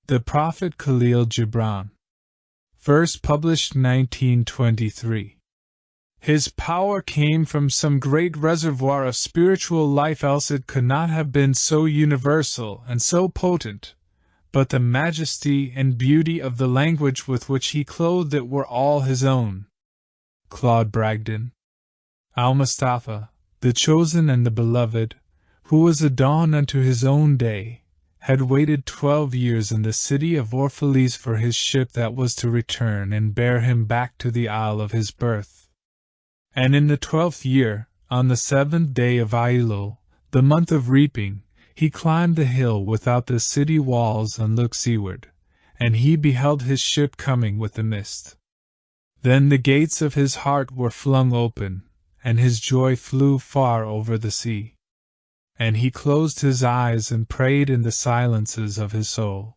The Prophet Kahlil Gibran. First published 1923. His power came from some great reservoir of spiritual life, else it could not have been so universal and so potent. But the majesty and beauty of the language with which he clothed it were all his own. Claude Bragdon. Almustafa, the chosen and the beloved, who was a dawn unto his own day, had waited 12 years in the city of Orphalese for his ship that was to return and bear him back to the isle of his birth. And in the 12th year, on the 7th day of Ailul, the month of reaping, he climbed the hill without the city walls and looked seaward, and he beheld his ship coming with the mist. Then the gates of his heart were flung open, and his joy flew far over the sea. And he closed his eyes and prayed in the silences of his soul.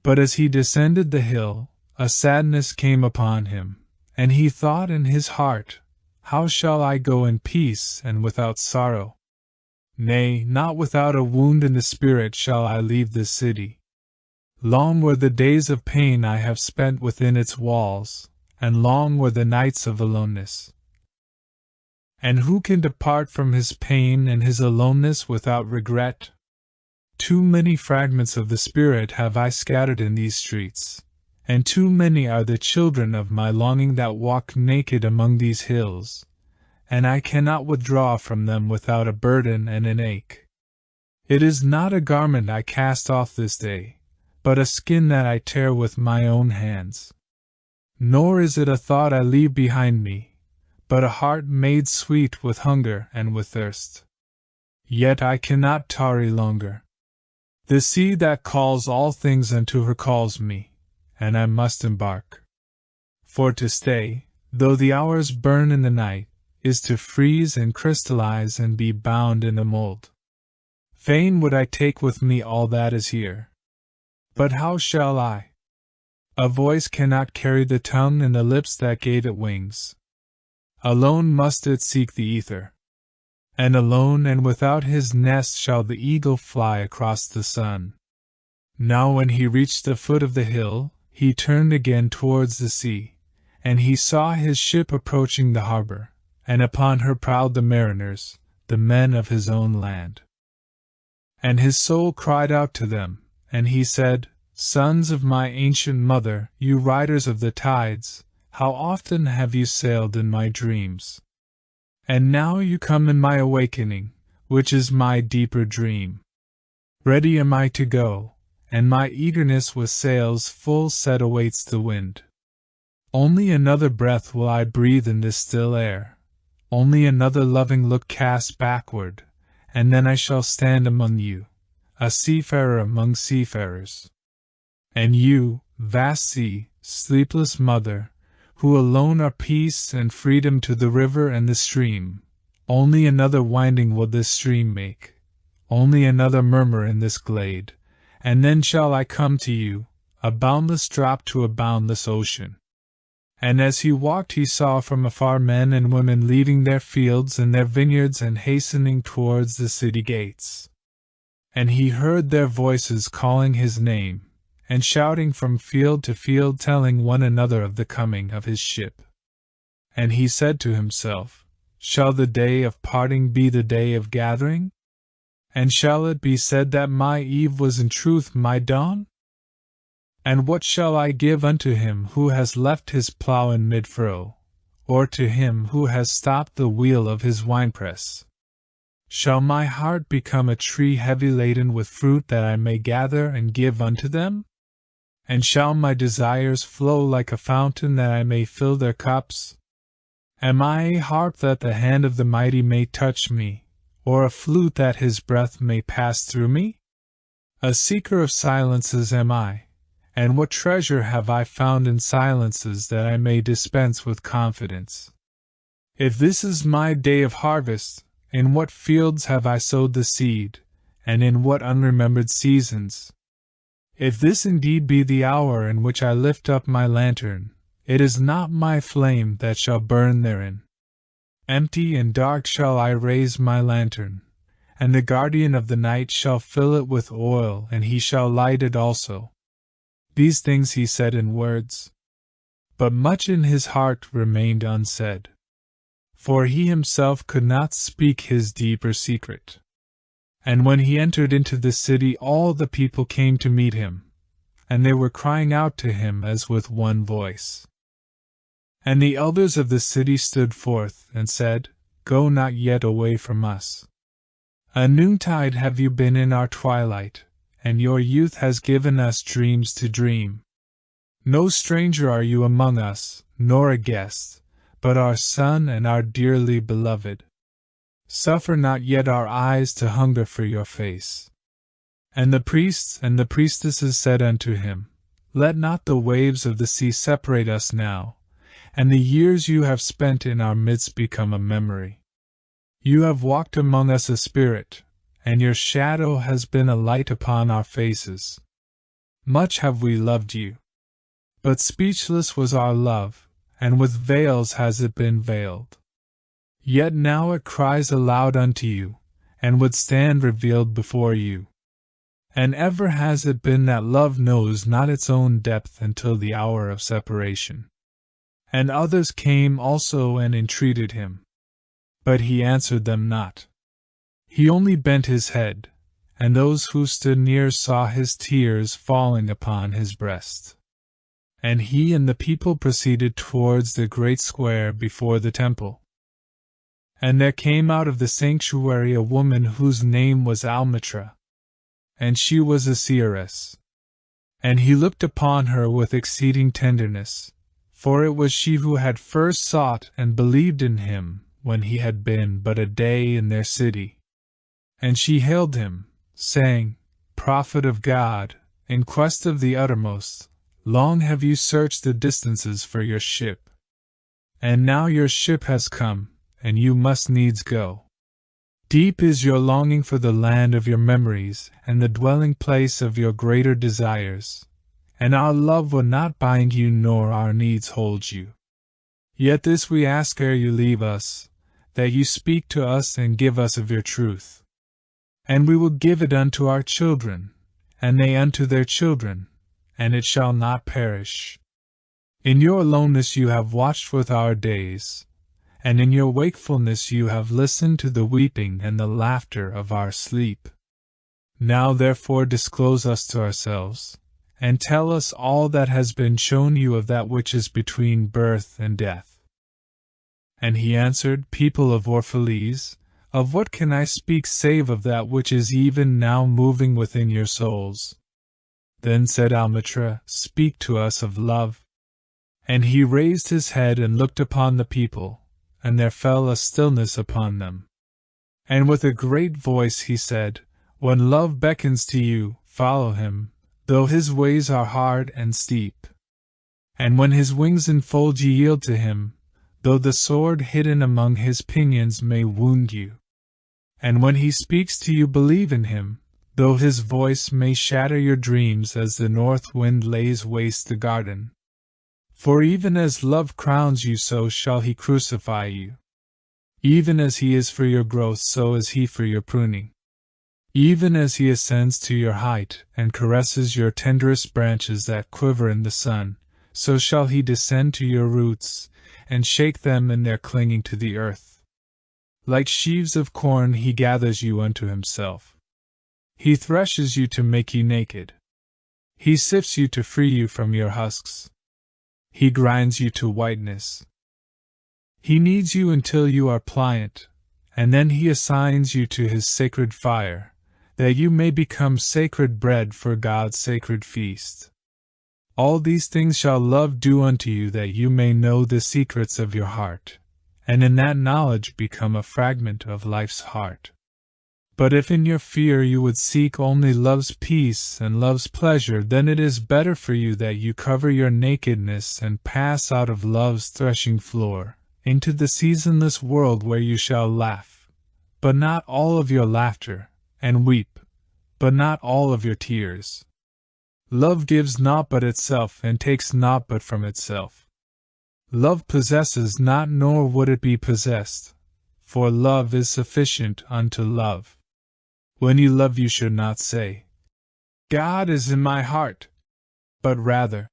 But as he descended the hill, a sadness came upon him, and he thought in his heart, "How shall I go in peace and without sorrow? Nay, not without a wound in the spirit shall I leave this city. Long were the days of pain I have spent within its walls, and long were the nights of aloneness. And who can depart from his pain and his aloneness without regret? Too many fragments of the spirit have I scattered in these streets, and too many are the children of my longing that walk naked among these hills, and I cannot withdraw from them without a burden and an ache. It is not a garment I cast off this day, but a skin that I tear with my own hands. Nor is it a thought I leave behind me, but a heart made sweet with hunger and with thirst. Yet I cannot tarry longer. The sea that calls all things unto her calls me, and I must embark. For to stay, though the hours burn in the night, is to freeze and crystallize and be bound in a mold. Fain would I take with me all that is here. But how shall I? A voice cannot carry the tongue and the lips that gave it wings. Alone must it seek the ether. And alone and without his nest shall the eagle fly across the sun. Now when he reached the foot of the hill, he turned again towards the sea, and he saw his ship approaching the harbor, and upon her prowled the mariners, the men of his own land. And his soul cried out to them, and he said, "Sons of my ancient mother, you riders of the tides, how often have you sailed in my dreams? And now you come in my awakening, which is my deeper dream. Ready am I to go, and my eagerness with sails full set awaits the wind. Only another breath will I breathe in this still air, only another loving look cast backward, and then I shall stand among you, a seafarer among seafarers. And you, vast sea, sleepless mother, who alone are peace and freedom to the river and the stream, only another winding will this stream make, only another murmur in this glade, and then shall I come to you, a boundless drop to a boundless ocean." And as he walked he saw from afar men and women leaving their fields and their vineyards and hastening towards the city gates. And he heard their voices calling his name, and shouting from field to field telling one another of the coming of his ship. And he said to himself, "Shall the day of parting be the day of gathering? And shall it be said that my eve was in truth my dawn? And what shall I give unto him who has left his plough in mid-furrow, or to him who has stopped the wheel of his winepress? Shall my heart become a tree heavy laden with fruit that I may gather and give unto them? And shall my desires flow like a fountain that I may fill their cups? Am I a harp that the hand of the mighty may touch me, or a flute that his breath may pass through me? A seeker of silences am I, and what treasure have I found in silences that I may dispense with confidence? If this is my day of harvest, in what fields have I sowed the seed, and in what unremembered seasons? If this indeed be the hour in which I lift up my lantern, it is not my flame that shall burn therein. Empty and dark shall I raise my lantern, and the guardian of the night shall fill it with oil, and he shall light it also. These things he said in words, but much in his heart remained unsaid. For he himself could not speak his deeper secret. And when he entered into the city, all the people came to meet him, and they were crying out to him as with one voice. And the elders of the city stood forth and said, Go not yet away from us. A noontide have you been in our twilight, and your youth has given us dreams to dream. No stranger are you among us, nor a guest, but our son and our dearly beloved. Suffer not yet our eyes to hunger for your face. And the priests and the priestesses said unto him, Let not the waves of the sea separate us now, and the years you have spent in our midst become a memory. You have walked among us a spirit, and your shadow has been a light upon our faces. Much have we loved you. But speechless was our love, and with veils has it been veiled. Yet now it cries aloud unto you, and would stand revealed before you. And ever has it been that love knows not its own depth until the hour of separation. And others came also and entreated him. But he answered them not. He only bent his head, and those who stood near saw his tears falling upon his breast. And he and the people proceeded towards the great square before the temple. And there came out of the sanctuary a woman whose name was Almustafa, and she was a seeress. And he looked upon her with exceeding tenderness, for it was she who had first sought and believed in him when he had been but a day in their city. And she hailed him, saying, Prophet of God, in quest of the uttermost, long have you searched the distances for your ship. And now your ship has come, and you must needs go. Deep is your longing for the land of your memories and the dwelling place of your greater desires, and our love will not bind you nor our needs hold you. Yet this we ask ere you leave us, that you speak to us and give us of your truth. And we will give it unto our children, and they unto their children, and it shall not perish. In your aloneness you have watched with our days, and in your wakefulness you have listened to the weeping and the laughter of our sleep. Now therefore disclose us to ourselves, and tell us all that has been shown you of that which is between birth and death. And he answered, People of Orphalese, of what can I speak save of that which is even now moving within your souls? Then said Almustafa, Speak to us of love. And he raised his head and looked upon the people, and there fell a stillness upon them. And with a great voice he said, When love beckons to you, follow him, though his ways are hard and steep. And when his wings enfold you, yield to him, though the sword hidden among his pinions may wound you. And when he speaks to you, believe in him, though his voice may shatter your dreams as the north wind lays waste the garden. For even as love crowns you, so shall he crucify you. Even as he is for your growth, so is he for your pruning. Even as he ascends to your height, and caresses your tenderest branches that quiver in the sun, so shall he descend to your roots, and shake them in their clinging to the earth. Like sheaves of corn he gathers you unto himself. He threshes you to make you naked. He sifts you to free you from your husks. He grinds you to whiteness. He kneads you until you are pliant, and then he assigns you to his sacred fire, that you may become sacred bread for God's sacred feast. All these things shall love do unto you, that you may know the secrets of your heart, and in that knowledge become a fragment of life's heart. But if in your fear you would seek only love's peace and love's pleasure, then it is better for you that you cover your nakedness and pass out of love's threshing floor, into the seasonless world where you shall laugh, but not all of your laughter, and weep, but not all of your tears. Love gives naught but itself, and takes naught but from itself. Love possesses not, nor would it be possessed, for love is sufficient unto love. When you love, you should not say, God is in my heart, but rather,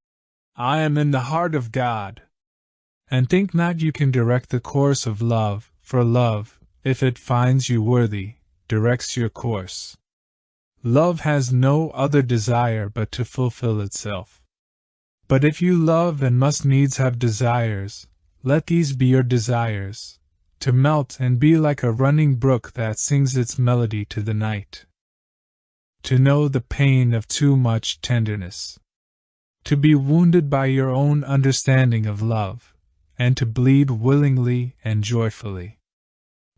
I am in the heart of God. And think not you can direct the course of love, for love, if it finds you worthy, directs your course. Love has no other desire but to fulfill itself. But if you love and must needs have desires, let these be your desires, to melt and be like a running brook that sings its melody to the night. To know the pain of too much tenderness. To be wounded by your own understanding of love, and to bleed willingly and joyfully.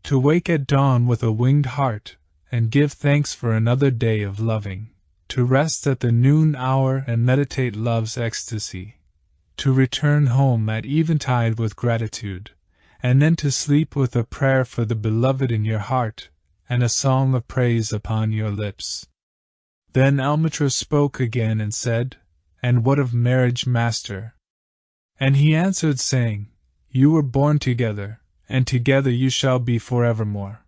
To wake at dawn with a winged heart, and give thanks for another day of loving. To rest at the noon hour and meditate love's ecstasy. To return home at eventide with gratitude, and then to sleep with a prayer for the beloved in your heart, and a song of praise upon your lips. Then Almustafa spoke again and said, And what of marriage, master? And he answered, saying, You were born together, and together you shall be forevermore.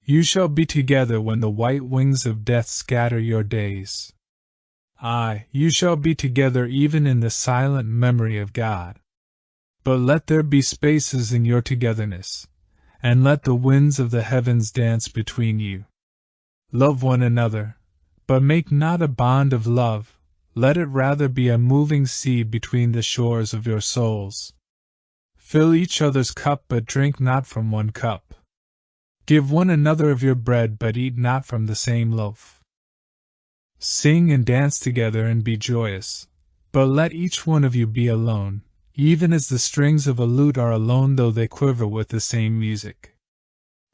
You shall be together when the white wings of death scatter your days. Aye, you shall be together even in the silent memory of God. But let there be spaces in your togetherness, and let the winds of the heavens dance between you. Love one another, but make not a bond of love, let it rather be a moving sea between the shores of your souls. Fill each other's cup, but drink not from one cup. Give one another of your bread, but eat not from the same loaf. Sing and dance together and be joyous, but let each one of you be alone, even as the strings of a lute are alone though they quiver with the same music.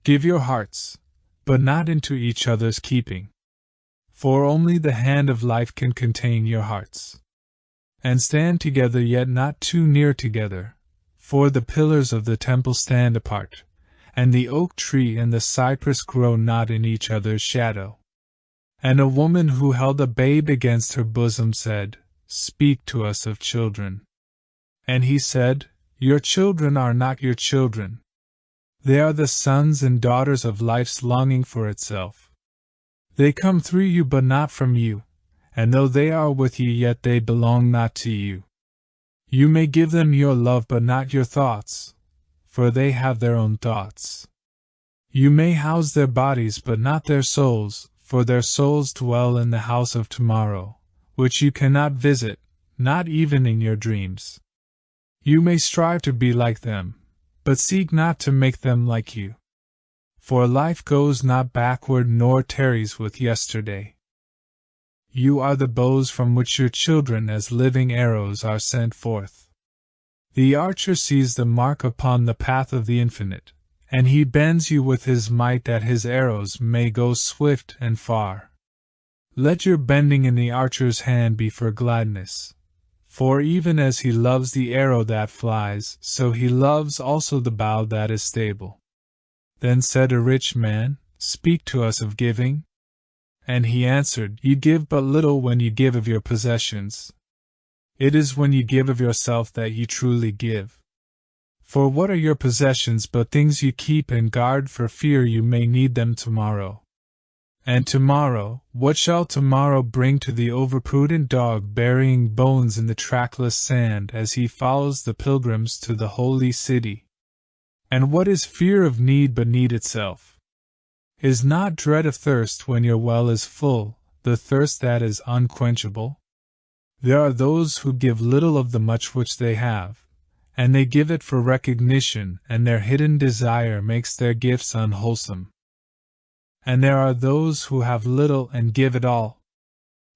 Give your hearts, but not into each other's keeping. For only the hand of life can contain your hearts. And stand together, yet not too near together, for the pillars of the temple stand apart, and the oak tree and the cypress grow not in each other's shadow. And a woman who held a babe against her bosom said, Speak to us of children. And he said, Your children are not your children. They are the sons and daughters of life's longing for itself. They come through you but not from you, and though they are with you yet they belong not to you. You may give them your love but not your thoughts, for they have their own thoughts. You may house their bodies but not their souls, for their souls dwell in the house of tomorrow, which you cannot visit, not even in your dreams. You may strive to be like them, but seek not to make them like you. For life goes not backward nor tarries with yesterday. You are the bows from which your children as living arrows are sent forth. The archer sees the mark upon the path of the infinite, and he bends you with his might that his arrows may go swift and far. Let your bending in the archer's hand be for gladness, for even as he loves the arrow that flies, so he loves also the bow that is stable. Then said a rich man, Speak to us of giving. And he answered, You give but little when you give of your possessions. It is when you give of yourself that you truly give. For what are your possessions but things you keep and guard for fear you may need them tomorrow? And tomorrow, what shall tomorrow bring to the overprudent dog burying bones in the trackless sand as he follows the pilgrims to the holy city? And what is fear of need but need itself? Is not dread of thirst when your well is full, the thirst that is unquenchable? There are those who give little of the much which they have, and they give it for recognition, and their hidden desire makes their gifts unwholesome. And there are those who have little and give it all.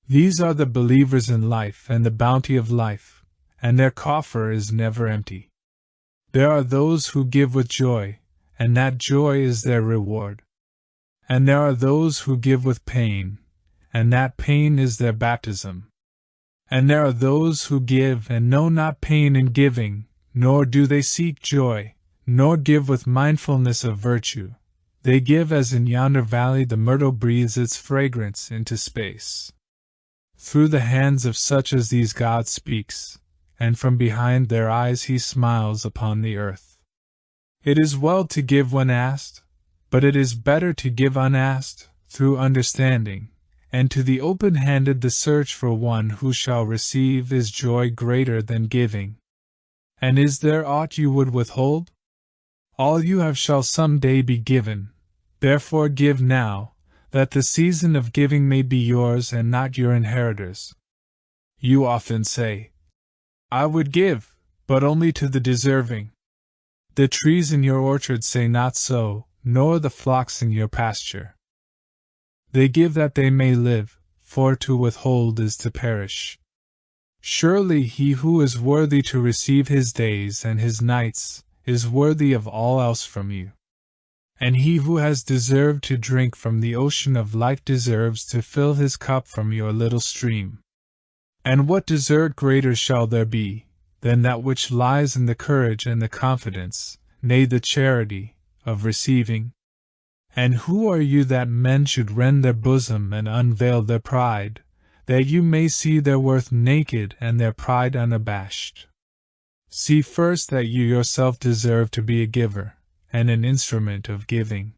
These are the believers in life and the bounty of life, and their coffer is never empty. There are those who give with joy, and that joy is their reward. And there are those who give with pain, and that pain is their baptism. And there are those who give and know not pain in giving, nor do they seek joy, nor give with mindfulness of virtue. They give as in yonder valley the myrtle breathes its fragrance into space. Through the hands of such as these God speaks, and from behind their eyes he smiles upon the earth. It is well to give when asked, but it is better to give unasked, through understanding, and to the open-handed the search for one who shall receive is joy greater than giving. And is there aught you would withhold? All you have shall some day be given, therefore give now, that the season of giving may be yours and not your inheritors. You often say, I would give, but only to the deserving. The trees in your orchard say not so, nor the flocks in your pasture. They give that they may live, for to withhold is to perish. Surely he who is worthy to receive his days and his nights is worthy of all else from you. And he who has deserved to drink from the ocean of life deserves to fill his cup from your little stream. And what desert greater shall there be than that which lies in the courage and the confidence, nay, the charity, of receiving? And who are you that men should rend their bosom and unveil their pride, that you may see their worth naked and their pride unabashed? See first that you yourself deserve to be a giver, and an instrument of giving.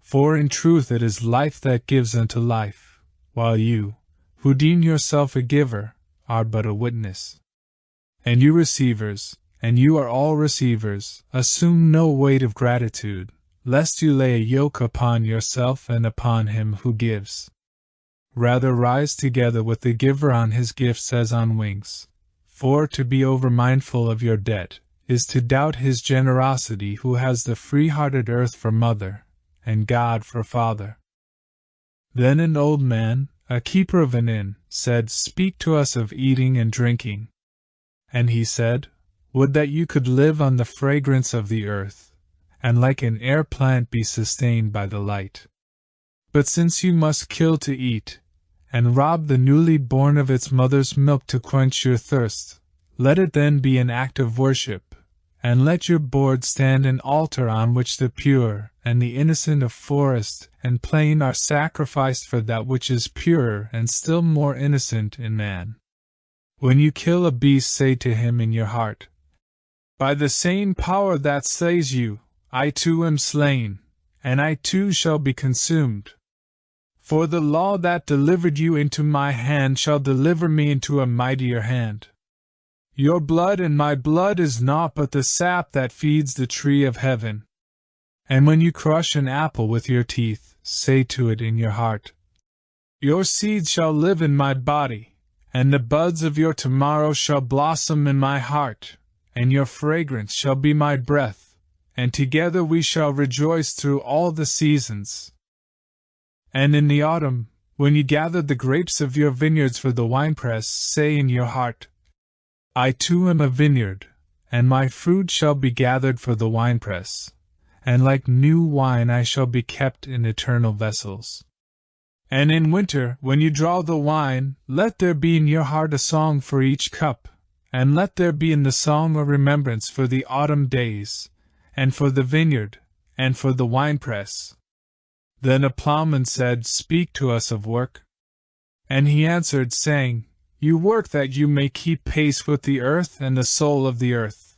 For in truth it is life that gives unto life, while you, who deem yourself a giver, are but a witness. And you receivers, and you are all receivers, assume no weight of gratitude, lest you lay a yoke upon yourself and upon him who gives. Rather rise together with the giver on his gifts as on wings, for to be over-mindful of your debt is to doubt his generosity who has the free-hearted earth for mother, and God for father. Then an old man, a keeper of an inn, said, Speak to us of eating and drinking. And he said, Would that you could live on the fragrance of the earth, and like an air plant be sustained by the light. But since you must kill to eat, and rob the newly born of its mother's milk to quench your thirst, let it then be an act of worship, and let your board stand an altar on which the pure and the innocent of forest and plain are sacrificed for that which is purer and still more innocent in man. When you kill a beast, say to him in your heart, By the same power that slays you, I too am slain, and I too shall be consumed. For the law that delivered you into my hand shall deliver me into a mightier hand. Your blood and my blood is naught but the sap that feeds the tree of heaven. And when you crush an apple with your teeth, say to it in your heart, Your seeds shall live in my body, and the buds of your tomorrow shall blossom in my heart, and your fragrance shall be my breath, and together we shall rejoice through all the seasons. And in the autumn, when you gather the grapes of your vineyards for the winepress, say in your heart, I too am a vineyard, and my fruit shall be gathered for the winepress, and like new wine I shall be kept in eternal vessels. And in winter, when you draw the wine, let there be in your heart a song for each cup, and let there be in the song a remembrance for the autumn days, and for the vineyard, and for the winepress. Then a plowman said, Speak to us of work. And he answered, saying, You work that you may keep pace with the earth and the soul of the earth.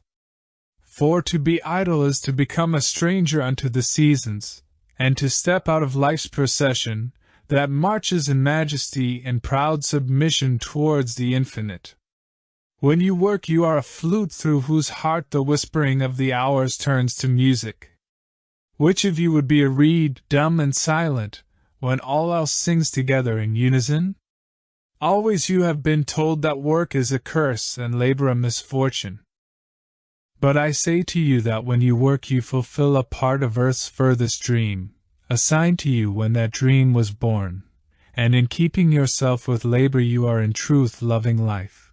For to be idle is to become a stranger unto the seasons, and to step out of life's procession, that marches in majesty and proud submission towards the infinite. When you work, you are a flute through whose heart the whispering of the hours turns to music. Which of you would be a reed, dumb and silent, when all else sings together in unison? Always you have been told that work is a curse and labor a misfortune. But I say to you that when you work you fulfill a part of earth's furthest dream, assigned to you when that dream was born, and in keeping yourself with labor you are in truth loving life,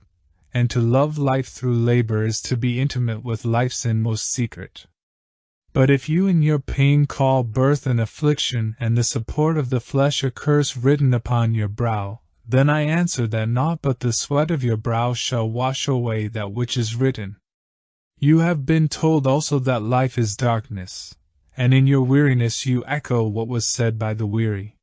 and to love life through labor is to be intimate with life's inmost secret. But if you in your pain call birth an affliction and the support of the flesh a curse written upon your brow, then I answer that naught but the sweat of your brow shall wash away that which is written. You have been told also that life is darkness, and in your weariness you echo what was said by the weary.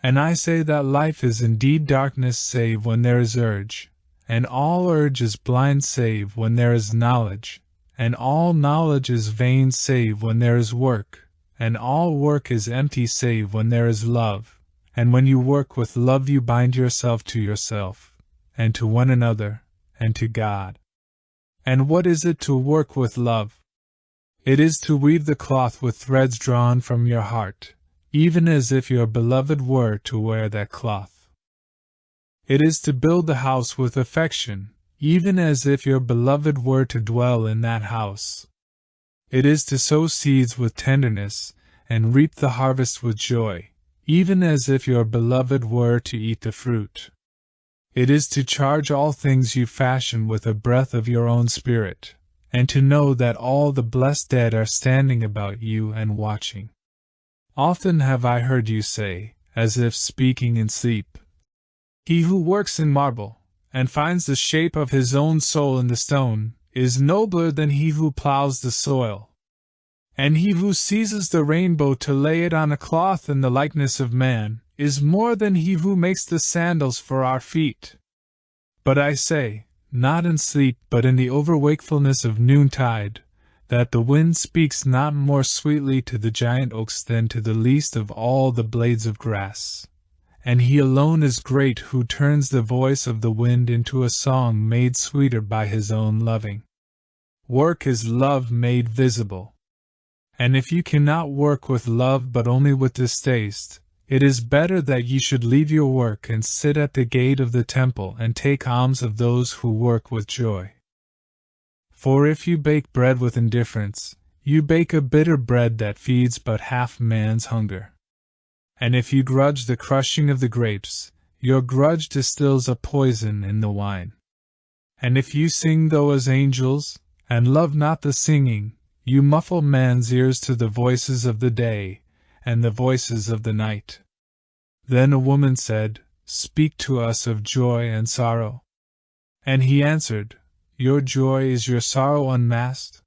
And I say that life is indeed darkness save when there is urge, and all urge is blind save when there is knowledge, and all knowledge is vain save when there is work, and all work is empty save when there is love, and when you work with love you bind yourself to yourself, and to one another, and to God. And what is it to work with love? It is to weave the cloth with threads drawn from your heart, even as if your beloved were to wear that cloth. It is to build the house with affection, even as if your beloved were to dwell in that house. It is to sow seeds with tenderness, and reap the harvest with joy, even as if your beloved were to eat the fruit. It is to charge all things you fashion with a breath of your own spirit, and to know that all the blessed dead are standing about you and watching. Often have I heard you say, as if speaking in sleep, "He who works in marble, and finds the shape of his own soul in the stone, is nobler than he who plows the soil. And he who seizes the rainbow to lay it on a cloth in the likeness of man, is more than he who makes the sandals for our feet." But I say, not in sleep but in the overwakefulness of noontide, that the wind speaks not more sweetly to the giant oaks than to the least of all the blades of grass. And he alone is great who turns the voice of the wind into a song made sweeter by his own loving. Work is love made visible. And if you cannot work with love but only with distaste, it is better that ye should leave your work and sit at the gate of the temple and take alms of those who work with joy. For if you bake bread with indifference, you bake a bitter bread that feeds but half man's hunger. And if you grudge the crushing of the grapes, your grudge distills a poison in the wine. And if you sing though as angels, and love not the singing, you muffle man's ears to the voices of the day, and the voices of the night. Then a woman said, "Speak to us of joy and sorrow." And he answered, "Your joy is your sorrow unmasked.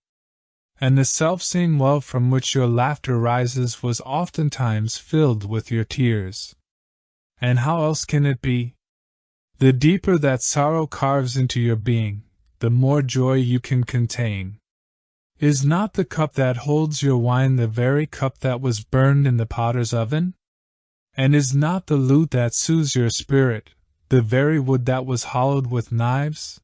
And the self-same well from which your laughter rises was oftentimes filled with your tears. And how else can it be? The deeper that sorrow carves into your being, the more joy you can contain. Is not the cup that holds your wine the very cup that was burned in the potter's oven? And is not the lute that soothes your spirit the very wood that was hollowed with knives?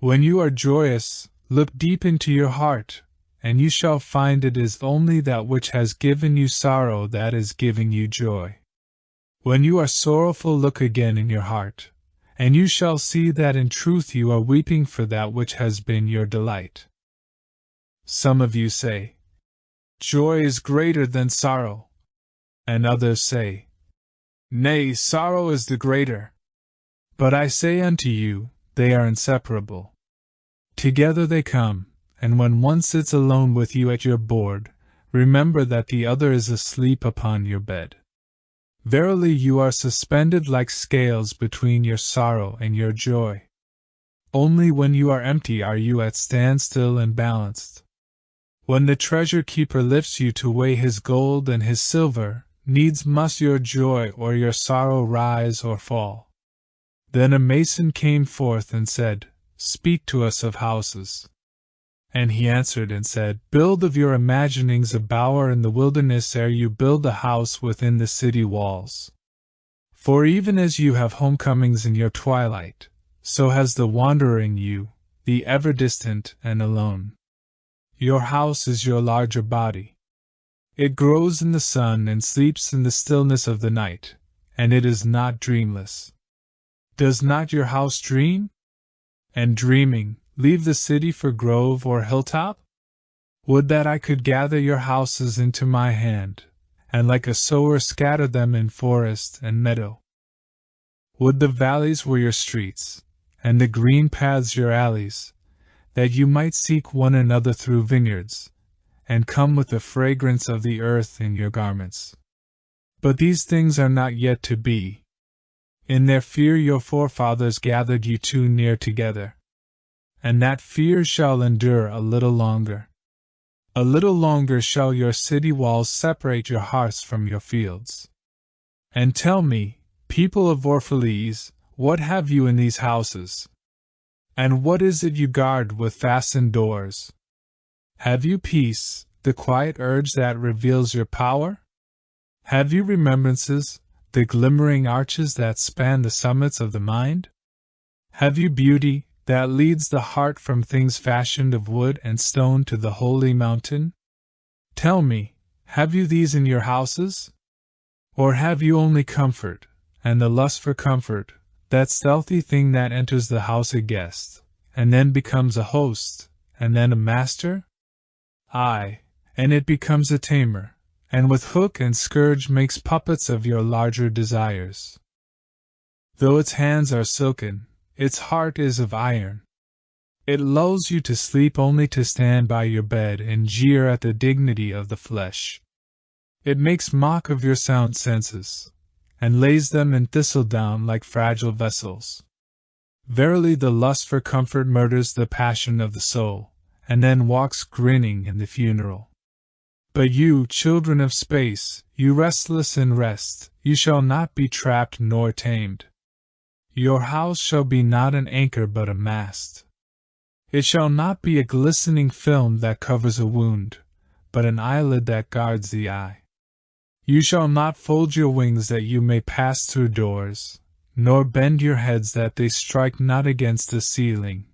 When you are joyous, look deep into your heart, and you shall find it is only that which has given you sorrow that is giving you joy. When you are sorrowful, look again in your heart, and you shall see that in truth you are weeping for that which has been your delight. Some of you say, "Joy is greater than sorrow," and others say, "Nay, sorrow is the greater." But I say unto you, they are inseparable. Together they come, and when one sits alone with you at your board, remember that the other is asleep upon your bed. Verily you are suspended like scales between your sorrow and your joy. Only when you are empty are you at standstill and balanced. When the treasure-keeper lifts you to weigh his gold and his silver, needs must your joy or your sorrow rise or fall. Then a mason came forth and said, "Speak to us of houses." And he answered and said, "Build of your imaginings a bower in the wilderness ere you build a house within the city walls. For even as you have homecomings in your twilight, so has the wanderer in you, the ever-distant and alone. Your house is your larger body. It grows in the sun and sleeps in the stillness of the night, and it is not dreamless. Does not your house dream? And dreaming, leave the city for grove or hilltop? Would that I could gather your houses into my hand, and like a sower scatter them in forest and meadow. Would the valleys were your streets, and the green paths your alleys, that you might seek one another through vineyards, and come with the fragrance of the earth in your garments. But these things are not yet to be. In their fear your forefathers gathered you too near together. And that fear shall endure a little longer. A little longer shall your city walls separate your hearths from your fields. And tell me, people of Orphalese, what have you in these houses? And what is it you guard with fastened doors? Have you peace, the quiet urge that reveals your power? Have you remembrances, the glimmering arches that span the summits of the mind? Have you beauty, that leads the heart from things fashioned of wood and stone to the holy mountain? Tell me, have you these in your houses? Or have you only comfort, and the lust for comfort, that stealthy thing that enters the house a guest, and then becomes a host, and then a master? Aye, and it becomes a tamer, and with hook and scourge makes puppets of your larger desires. Though its hands are silken, its heart is of iron. It lulls you to sleep only to stand by your bed and jeer at the dignity of the flesh. It makes mock of your sound senses, and lays them in thistledown like fragile vessels. Verily the lust for comfort murders the passion of the soul, and then walks grinning in the funeral. But you, children of space, you restless in rest, you shall not be trapped nor tamed. Your house shall be not an anchor but a mast. It shall not be a glistening film that covers a wound, but an eyelid that guards the eye. You shall not fold your wings that you may pass through doors, nor bend your heads that they strike not against the ceiling,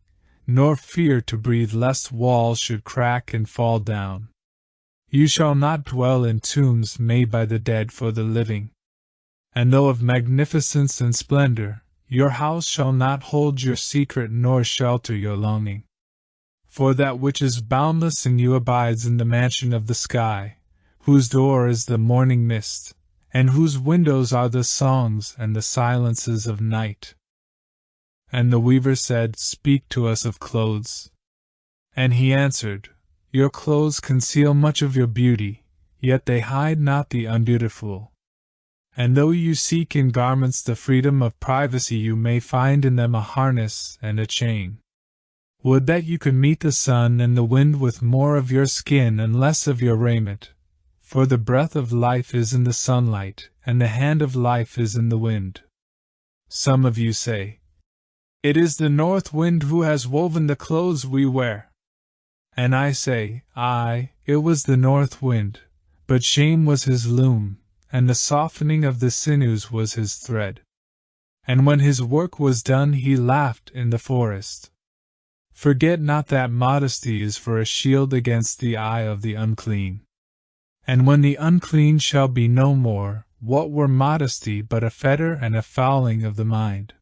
nor fear to breathe lest walls should crack and fall down. You shall not dwell in tombs made by the dead for the living. And though of magnificence and splendor, your house shall not hold your secret nor shelter your longing. For that which is boundless in you abides in the mansion of the sky, whose door is the morning mist, and whose windows are the songs and the silences of night. And the weaver said, Speak to us of clothes. And he answered, Your clothes conceal much of your beauty, yet they hide not the unbeautiful. And though you seek in garments the freedom of privacy, you may find in them a harness and a chain. Would that you could meet the sun and the wind with more of your skin and less of your raiment, for the breath of life is in the sunlight, and the hand of life is in the wind. Some of you say, It is the north wind who has woven the clothes we wear. And I say, Aye, it was the north wind, but shame was his loom, and the softening of the sinews was his thread. And when his work was done he laughed in the forest. Forget not that modesty is for a shield against the eye of the unclean. And when the unclean shall be no more, what were modesty but a fetter and a fouling of the mind?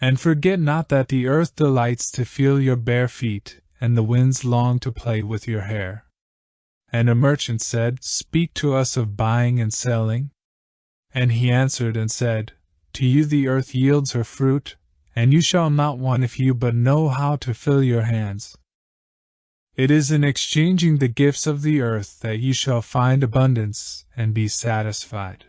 And forget not that the earth delights to feel your bare feet, and the winds long to play with your hair. And a merchant said, Speak to us of buying and selling. And he answered and said, To you the earth yields her fruit, and you shall not want if you but know how to fill your hands. It is in exchanging the gifts of the earth that you shall find abundance and be satisfied.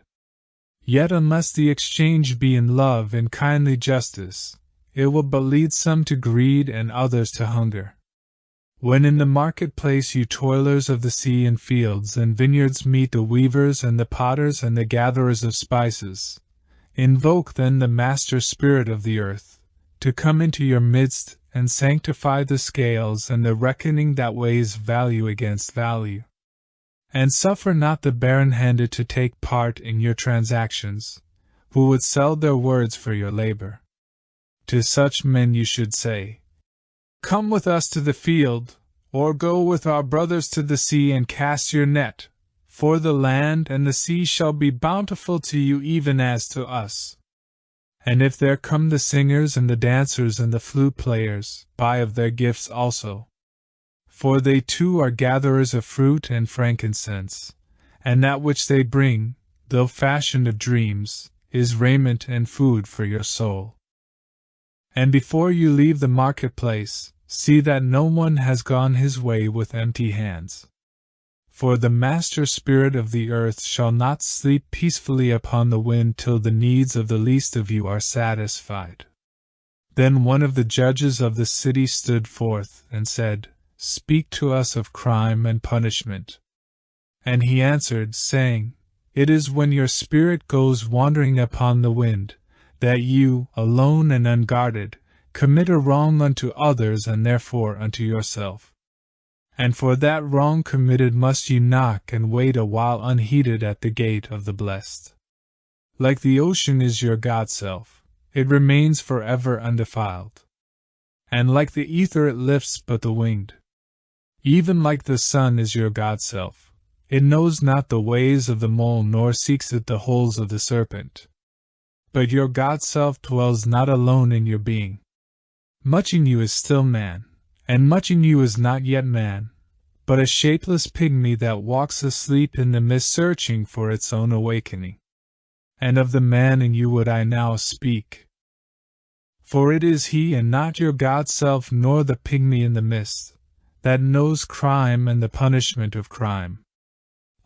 Yet unless the exchange be in love and kindly justice, it will but lead some to greed and others to hunger. When in the marketplace you toilers of the sea and fields and vineyards meet the weavers and the potters and the gatherers of spices, invoke then the master spirit of the earth, to come into your midst and sanctify the scales and the reckoning that weighs value against value. And suffer not the barren-handed to take part in your transactions, who would sell their words for your labor. To such men you should say, Come with us to the field, or go with our brothers to the sea and cast your net, for the land and the sea shall be bountiful to you even as to us. And if there come the singers and the dancers and the flute players, buy of their gifts also. For they too are gatherers of fruit and frankincense, and that which they bring, though fashioned of dreams, is raiment and food for your soul. And before you leave the marketplace, see that no one has gone his way with empty hands. For the master spirit of the earth shall not sleep peacefully upon the wind till the needs of the least of you are satisfied. Then one of the judges of the city stood forth and said, Speak to us of crime and punishment. And he answered, saying, It is when your spirit goes wandering upon the wind, that you, alone and unguarded, commit a wrong unto others and therefore unto yourself. And for that wrong committed must you knock and wait a while unheeded at the gate of the blessed. Like the ocean is your God-self, it remains forever undefiled. And like the ether it lifts but the winged. Even like the sun is your God-self, it knows not the ways of the mole nor seeks it the holes of the serpent. But your God-self dwells not alone in your being. Much in you is still man, and much in you is not yet man, but a shapeless pygmy that walks asleep in the mist searching for its own awakening. And of the man in you would I now speak. For it is he and not your God-self nor the pygmy in the mist, that knows crime and the punishment of crime.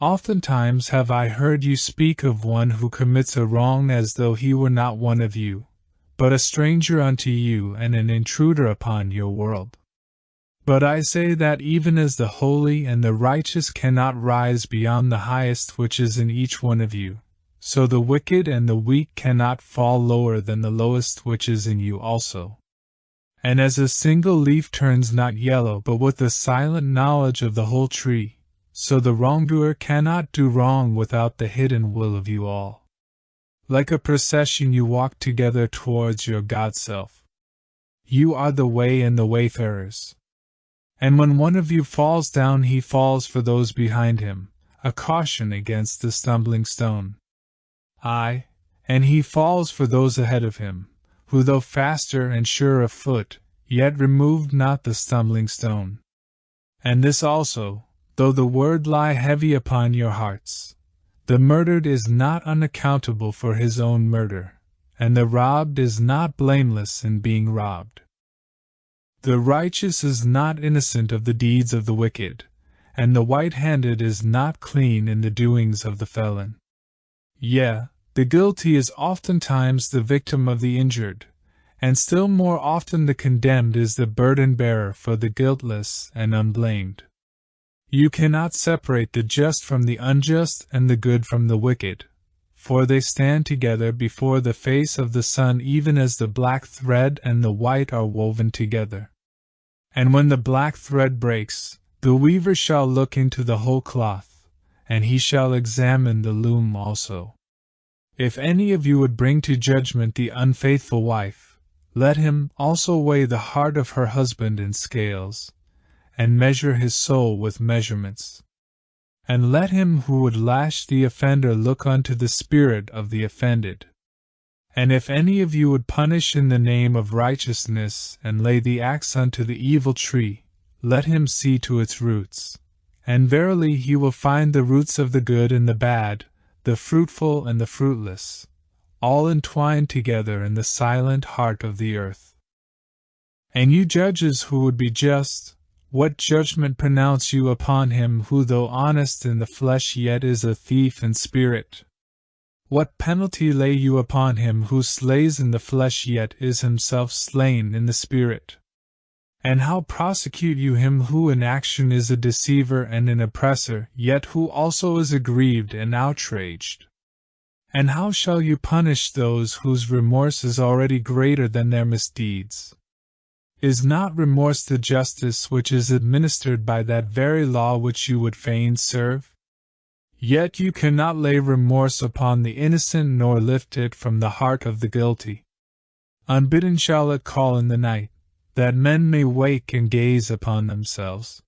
Oftentimes have I heard you speak of one who commits a wrong as though he were not one of you, but a stranger unto you and an intruder upon your world. But I say that even as the holy and the righteous cannot rise beyond the highest which is in each one of you, so the wicked and the weak cannot fall lower than the lowest which is in you also. And as a single leaf turns not yellow but with the silent knowledge of the whole tree, so the wrongdoer cannot do wrong without the hidden will of you all. Like a procession you walk together towards your God-self. You are the way and the wayfarers. And when one of you falls down he falls for those behind him, a caution against the stumbling stone. Aye, and he falls for those ahead of him, who though faster and surer of foot, yet removed not the stumbling stone. And this also, though the word lie heavy upon your hearts, the murdered is not unaccountable for his own murder, and the robbed is not blameless in being robbed. The righteous is not innocent of the deeds of the wicked, and the white-handed is not clean in the doings of the felon. Yea, the guilty is oftentimes the victim of the injured, and still more often the condemned is the burden-bearer for the guiltless and unblamed. You cannot separate the just from the unjust and the good from the wicked, for they stand together before the face of the sun even as the black thread and the white are woven together. And when the black thread breaks, the weaver shall look into the whole cloth, and he shall examine the loom also. If any of you would bring to judgment the unfaithful wife, let him also weigh the heart of her husband in scales, and measure his soul with measurements. And let him who would lash the offender look unto the spirit of the offended. And if any of you would punish in the name of righteousness and lay the axe unto the evil tree, let him see to its roots. And verily he will find the roots of the good and the bad, the fruitful and the fruitless, all entwined together in the silent heart of the earth. And you judges who would be just, what judgment pronounce you upon him who though honest in the flesh yet is a thief in spirit? What penalty lay you upon him who slays in the flesh yet is himself slain in the spirit? And how prosecute you him who in action is a deceiver and an oppressor, yet who also is aggrieved and outraged? And how shall you punish those whose remorse is already greater than their misdeeds? Is not remorse the justice which is administered by that very law which you would fain serve? Yet you cannot lay remorse upon the innocent nor lift it from the heart of the guilty. Unbidden shall it call in the night, that men may wake and gaze upon themselves.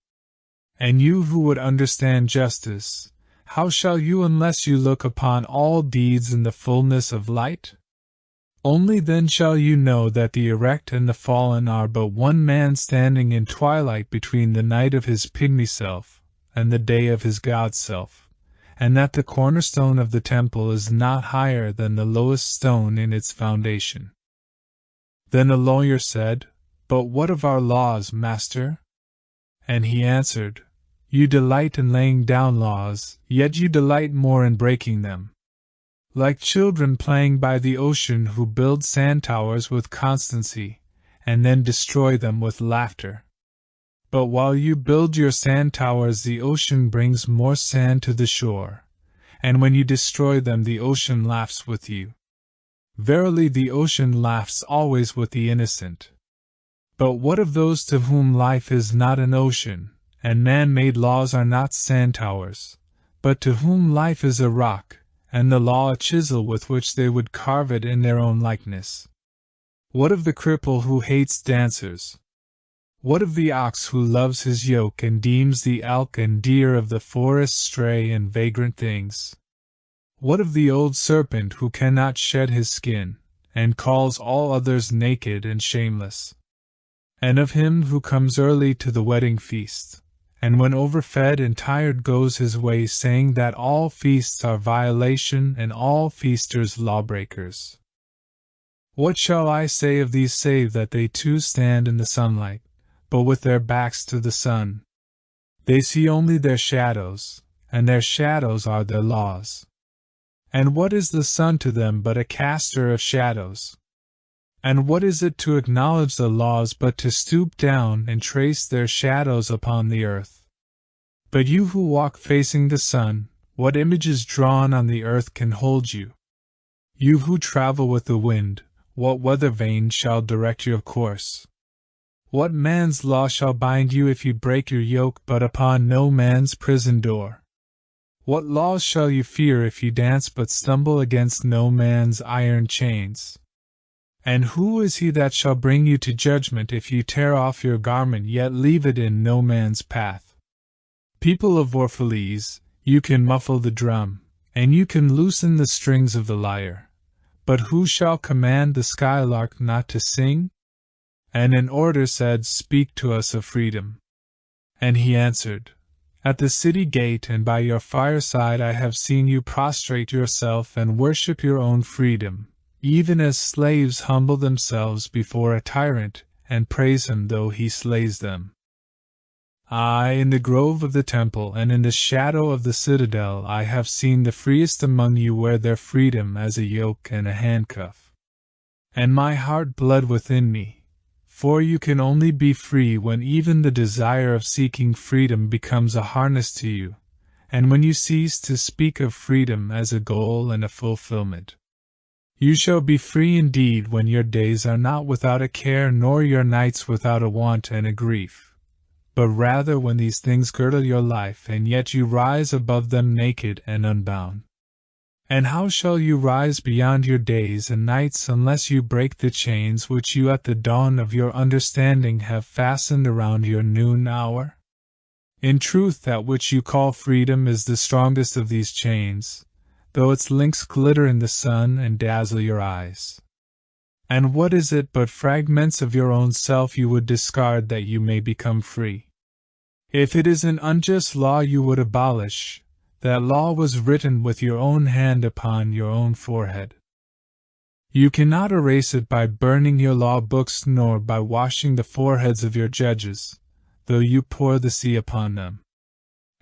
And you who would understand justice, how shall you unless you look upon all deeds in the fullness of light? Only then shall you know that the erect and the fallen are but one man standing in twilight between the night of his pygmy self and the day of his God-self, and that the cornerstone of the temple is not higher than the lowest stone in its foundation. Then the lawyer said, "But what of our laws, master?" And he answered, "You delight in laying down laws, yet you delight more in breaking them. Like children playing by the ocean who build sand towers with constancy, and then destroy them with laughter. But while you build your sand towers the ocean brings more sand to the shore, and when you destroy them the ocean laughs with you. Verily the ocean laughs always with the innocent. But what of those to whom life is not an ocean, and man-made laws are not sand towers, but to whom life is a rock, and the law a chisel with which they would carve it in their own likeness. What of the cripple who hates dancers? What of the ox who loves his yoke and deems the elk and deer of the forest stray and vagrant things? What of the old serpent who cannot shed his skin, and calls all others naked and shameless? And of him who comes early to the wedding feast, and when overfed and tired goes his way, saying that all feasts are violation and all feasters lawbreakers? What shall I say of these save that they too stand in the sunlight, but with their backs to the sun? They see only their shadows, and their shadows are their laws. And what is the sun to them but a caster of shadows? And what is it to acknowledge the laws but to stoop down and trace their shadows upon the earth? But you who walk facing the sun, what images drawn on the earth can hold you? You who travel with the wind, what weather vane shall direct your course? What man's law shall bind you if you break your yoke but upon no man's prison door? What laws shall you fear if you dance but stumble against no man's iron chains? And who is he that shall bring you to judgment if you tear off your garment yet leave it in no man's path? People of Orphalese, you can muffle the drum, and you can loosen the strings of the lyre. But who shall command the skylark not to sing? And an orator said, Speak to us of freedom. And he answered, At the city gate and by your fireside I have seen you prostrate yourself and worship your own freedom, even as slaves humble themselves before a tyrant, and praise him though he slays them. Aye, in the grove of the temple and in the shadow of the citadel I have seen the freest among you wear their freedom as a yoke and a handcuff. And my heart bled within me, for you can only be free when even the desire of seeking freedom becomes a harness to you, and when you cease to speak of freedom as a goal and a fulfillment. You shall be free indeed when your days are not without a care nor your nights without a want and a grief, but rather when these things girdle your life and yet you rise above them naked and unbound. And how shall you rise beyond your days and nights unless you break the chains which you at the dawn of your understanding have fastened around your noon hour? In truth, that which you call freedom is the strongest of these chains, though its links glitter in the sun and dazzle your eyes. And what is it but fragments of your own self you would discard that you may become free? If it is an unjust law you would abolish, that law was written with your own hand upon your own forehead. You cannot erase it by burning your law books nor by washing the foreheads of your judges, though you pour the sea upon them.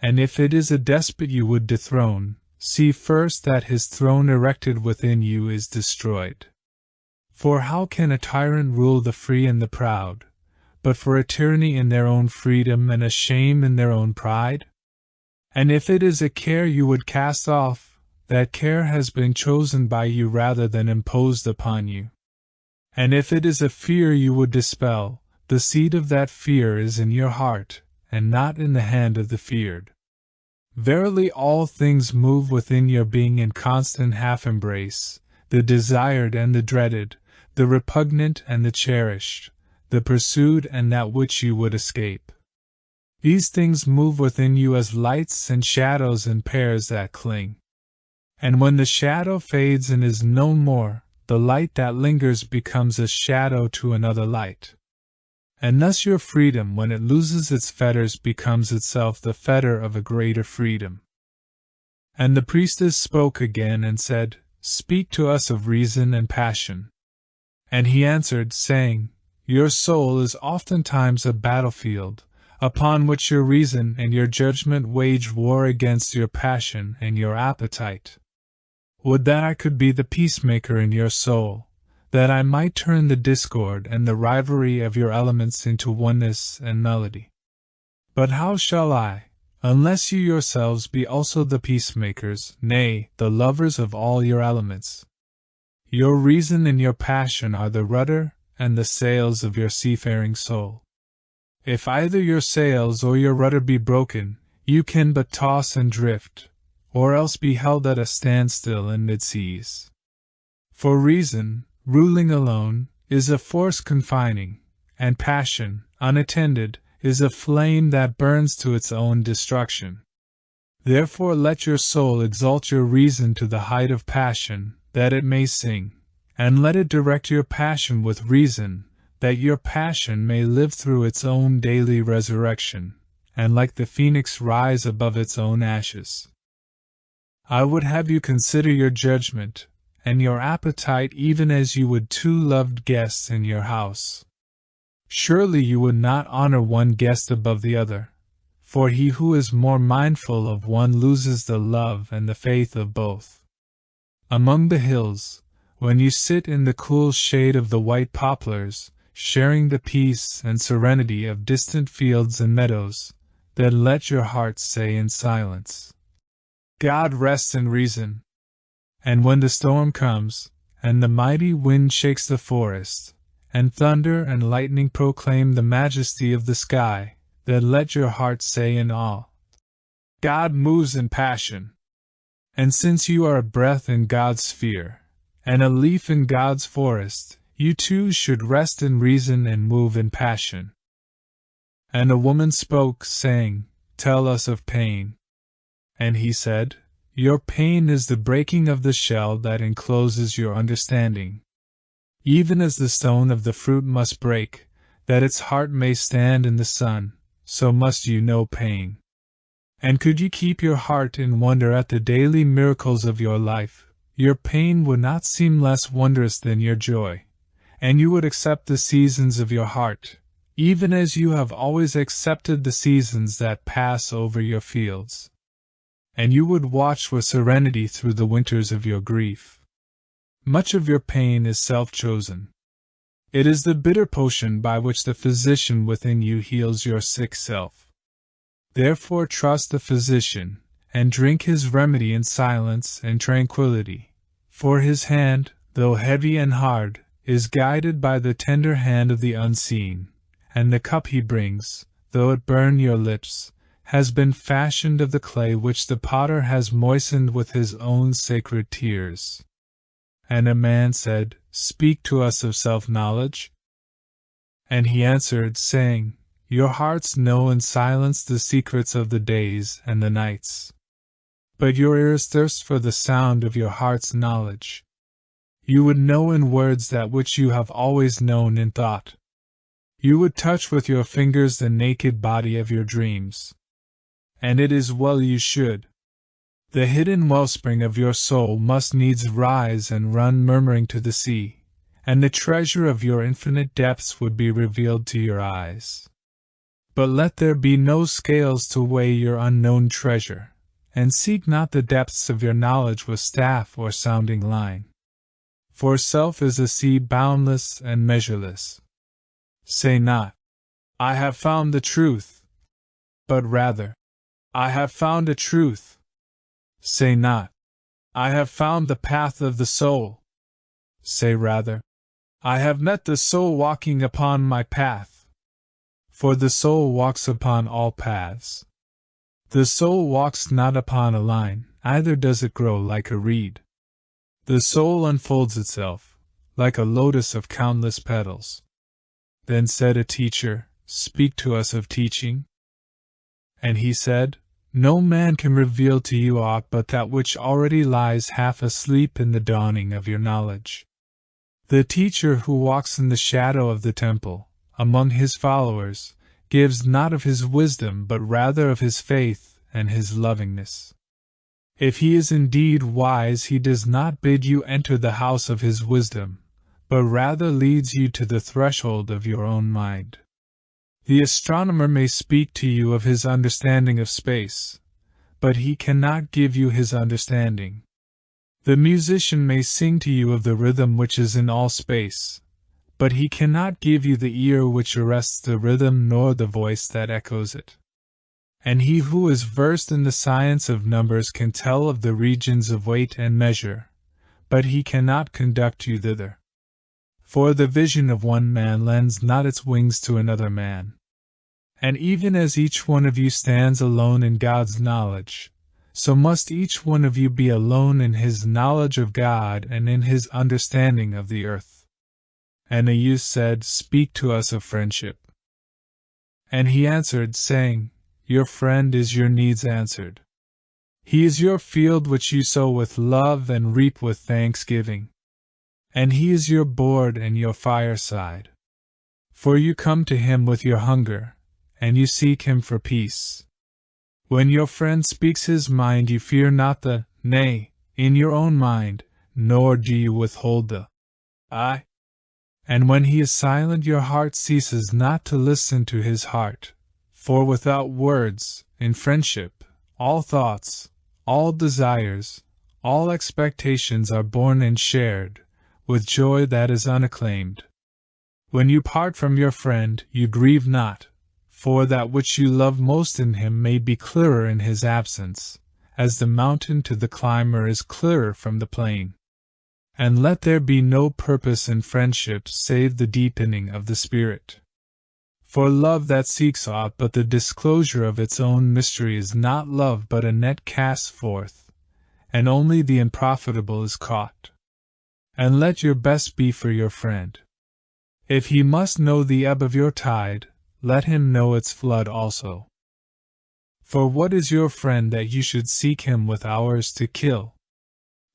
And if it is a despot you would dethrone, see first that his throne erected within you is destroyed. For how can a tyrant rule the free and the proud, but for a tyranny in their own freedom and a shame in their own pride? And if it is a care you would cast off, that care has been chosen by you rather than imposed upon you. And if it is a fear you would dispel, the seed of that fear is in your heart, and not in the hand of the feared. Verily all things move within your being in constant half-embrace, the desired and the dreaded, the repugnant and the cherished, the pursued and that which you would escape. These things move within you as lights and shadows in pairs that cling. And when the shadow fades and is no more, the light that lingers becomes a shadow to another light. And thus your freedom, when it loses its fetters, becomes itself the fetter of a greater freedom. And the priestess spoke again and said, Speak to us of reason and passion. And he answered, saying, Your soul is oftentimes a battlefield, upon which your reason and your judgment wage war against your passion and your appetite. Would that I could be the peacemaker in your soul, that I might turn the discord and the rivalry of your elements into oneness and melody. But how shall I, unless you yourselves be also the peacemakers, nay, the lovers of all your elements? Your reason and your passion are the rudder and the sails of your seafaring soul. If either your sails or your rudder be broken, you can but toss and drift, or else be held at a standstill in mid-seas. For reason, ruling alone, is a force confining, and passion, unattended, is a flame that burns to its own destruction. Therefore let your soul exalt your reason to the height of passion, that it may sing, and let it direct your passion with reason, that your passion may live through its own daily resurrection, and like the phoenix rise above its own ashes. I would have you consider your judgment, and your appetite even as you would two loved guests in your house. Surely you would not honor one guest above the other, for he who is more mindful of one loses the love and the faith of both. Among the hills, when you sit in the cool shade of the white poplars, sharing the peace and serenity of distant fields and meadows, then let your heart say in silence, God rests in reason. And when the storm comes, and the mighty wind shakes the forest, and thunder and lightning proclaim the majesty of the sky, then let your heart say in awe, God moves in passion. And since you are a breath in God's sphere, and a leaf in God's forest, you too should rest in reason and move in passion. And a woman spoke, saying, Tell us of pain. And he said, Your pain is the breaking of the shell that encloses your understanding. Even as the stone of the fruit must break, that its heart may stand in the sun, so must you know pain. And could you keep your heart in wonder at the daily miracles of your life, your pain would not seem less wondrous than your joy, and you would accept the seasons of your heart, even as you have always accepted the seasons that pass over your fields. And you would watch with serenity through the winters of your grief. Much of your pain is self-chosen. It is the bitter potion by which the physician within you heals your sick self. Therefore trust the physician, and drink his remedy in silence and tranquility, for his hand, though heavy and hard, is guided by the tender hand of the unseen, and the cup he brings, though it burn your lips, has been fashioned of the clay which the potter has moistened with his own sacred tears. And a man said, Speak to us of self-knowledge. And he answered, saying, Your hearts know in silence the secrets of the days and the nights. But your ears thirst for the sound of your heart's knowledge. You would know in words that which you have always known in thought. You would touch with your fingers the naked body of your dreams. And it is well you should. The hidden wellspring of your soul must needs rise and run murmuring to the sea, and the treasure of your infinite depths would be revealed to your eyes. But let there be no scales to weigh your unknown treasure, and seek not the depths of your knowledge with staff or sounding line. For self is a sea boundless and measureless. Say not, I have found the truth, but rather, I have found a truth. Say not, I have found the path of the soul. Say rather, I have met the soul walking upon my path. For the soul walks upon all paths. The soul walks not upon a line, either does it grow like a reed. The soul unfolds itself, like a lotus of countless petals. Then said a teacher, Speak to us of teaching. And he said, No man can reveal to you aught but that which already lies half asleep in the dawning of your knowledge. The teacher who walks in the shadow of the temple, among his followers, gives not of his wisdom but rather of his faith and his lovingness. If he is indeed wise, he does not bid you enter the house of his wisdom, but rather leads you to the threshold of your own mind. The astronomer may speak to you of his understanding of space, but he cannot give you his understanding. The musician may sing to you of the rhythm which is in all space, but he cannot give you the ear which arrests the rhythm nor the voice that echoes it. And he who is versed in the science of numbers can tell of the regions of weight and measure, but he cannot conduct you thither. For the vision of one man lends not its wings to another man. And even as each one of you stands alone in God's knowledge, so must each one of you be alone in his knowledge of God and in his understanding of the earth. And a youth said, Speak to us of friendship. And he answered, saying, Your friend is your needs answered. He is your field which you sow with love and reap with thanksgiving. And he is your board and your fireside. For you come to him with your hunger, and you seek him for peace. When your friend speaks his mind, you fear not the nay in your own mind, nor do you withhold the I. And when he is silent, your heart ceases not to listen to his heart. For without words, in friendship, all thoughts, all desires, all expectations are born and shared, with joy that is unacclaimed. When you part from your friend, you grieve not, for that which you love most in him may be clearer in his absence, as the mountain to the climber is clearer from the plain. And let there be no purpose in friendship save the deepening of the spirit. For love that seeks aught but the disclosure of its own mystery is not love but a net cast forth, and only the unprofitable is caught. And let your best be for your friend. If he must know the ebb of your tide, let him know its flood also. For what is your friend that you should seek him with hours to kill?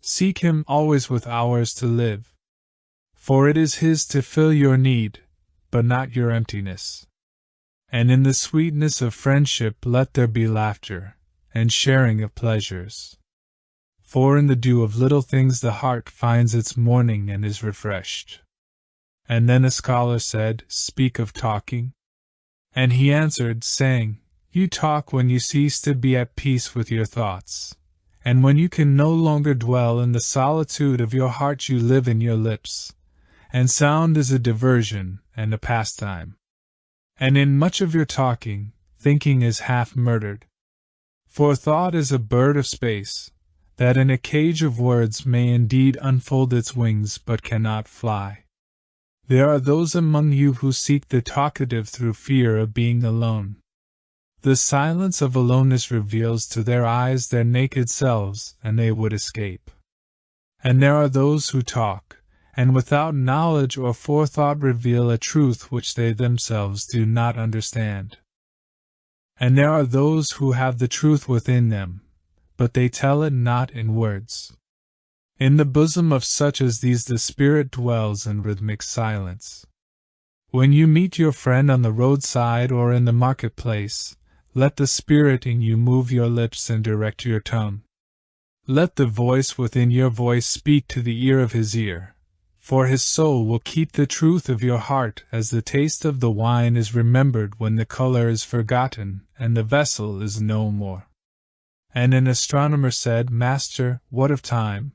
Seek him always with hours to live. For it is his to fill your need, but not your emptiness. And in the sweetness of friendship let there be laughter, and sharing of pleasures. For in the dew of little things the heart finds its morning and is refreshed. And then a scholar said, Speak of talking. And he answered, saying, You talk when you cease to be at peace with your thoughts. And when you can no longer dwell in the solitude of your heart, you live in your lips. And sound is a diversion and a pastime. And in much of your talking, thinking is half murdered. For thought is a bird of space, that in a cage of words may indeed unfold its wings but cannot fly. There are those among you who seek the talkative through fear of being alone. The silence of aloneness reveals to their eyes their naked selves, and they would escape. And there are those who talk, and without knowledge or forethought reveal a truth which they themselves do not understand. And there are those who have the truth within them, but they tell it not in words. In the bosom of such as these the Spirit dwells in rhythmic silence. When you meet your friend on the roadside or in the marketplace, let the Spirit in you move your lips and direct your tongue. Let the voice within your voice speak to the ear of his ear, for his soul will keep the truth of your heart as the taste of the wine is remembered when the color is forgotten and the vessel is no more. And an astronomer said, Master, what of time?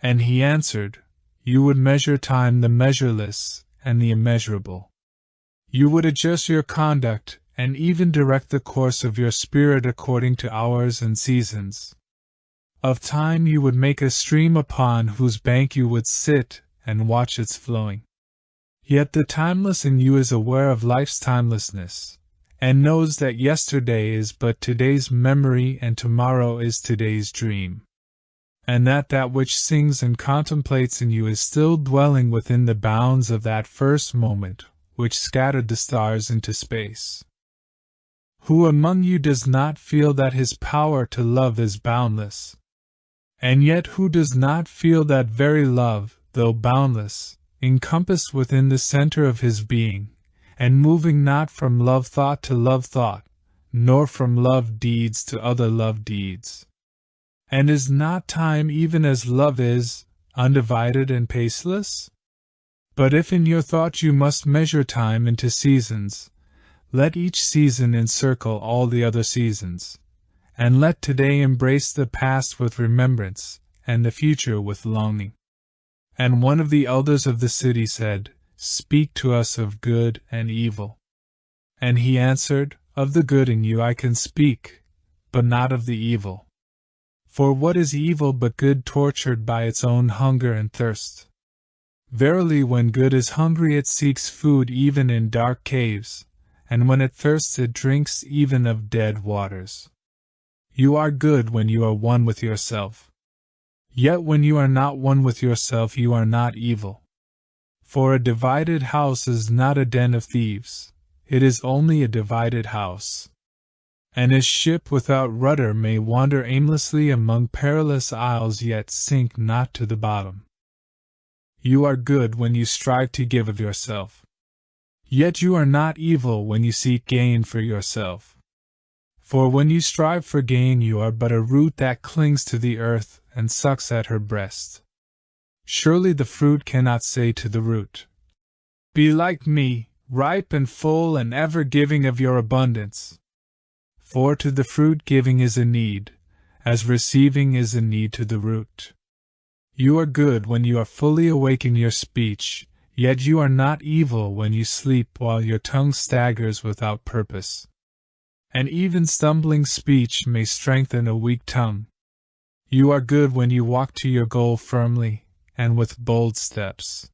And he answered, You would measure time the measureless and the immeasurable. You would adjust your conduct and even direct the course of your spirit according to hours and seasons. Of time you would make a stream upon whose bank you would sit and watch its flowing. Yet the timeless in you is aware of life's timelessness, and knows that yesterday is but today's memory and tomorrow is today's dream. And that which sings and contemplates in you is still dwelling within the bounds of that first moment which scattered the stars into space. Who among you does not feel that his power to love is boundless? And yet who does not feel that very love, though boundless, encompassed within the center of his being, and moving not from love thought to love thought, nor from love deeds to other love deeds? And is not time, even as love is, undivided and paceless? But if in your thought you must measure time into seasons, let each season encircle all the other seasons, and let today embrace the past with remembrance, and the future with longing. And one of the elders of the city said, Speak to us of good and evil. And he answered, Of the good in you I can speak, but not of the evil. For what is evil but good tortured by its own hunger and thirst? Verily, when good is hungry it seeks food even in dark caves, and when it thirsts it drinks even of dead waters. You are good when you are one with yourself. Yet when you are not one with yourself, you are not evil. For a divided house is not a den of thieves, it is only a divided house. And a ship without rudder may wander aimlessly among perilous isles, yet sink not to the bottom. You are good when you strive to give of yourself. Yet you are not evil when you seek gain for yourself. For when you strive for gain, you are but a root that clings to the earth and sucks at her breast. Surely the fruit cannot say to the root, "Be like me, ripe and full and ever giving of your abundance." For to the fruit giving is a need, as receiving is a need to the root. You are good when you are fully awake in your speech, yet you are not evil when you sleep while your tongue staggers without purpose. And even stumbling speech may strengthen a weak tongue. You are good when you walk to your goal firmly, and with bold steps.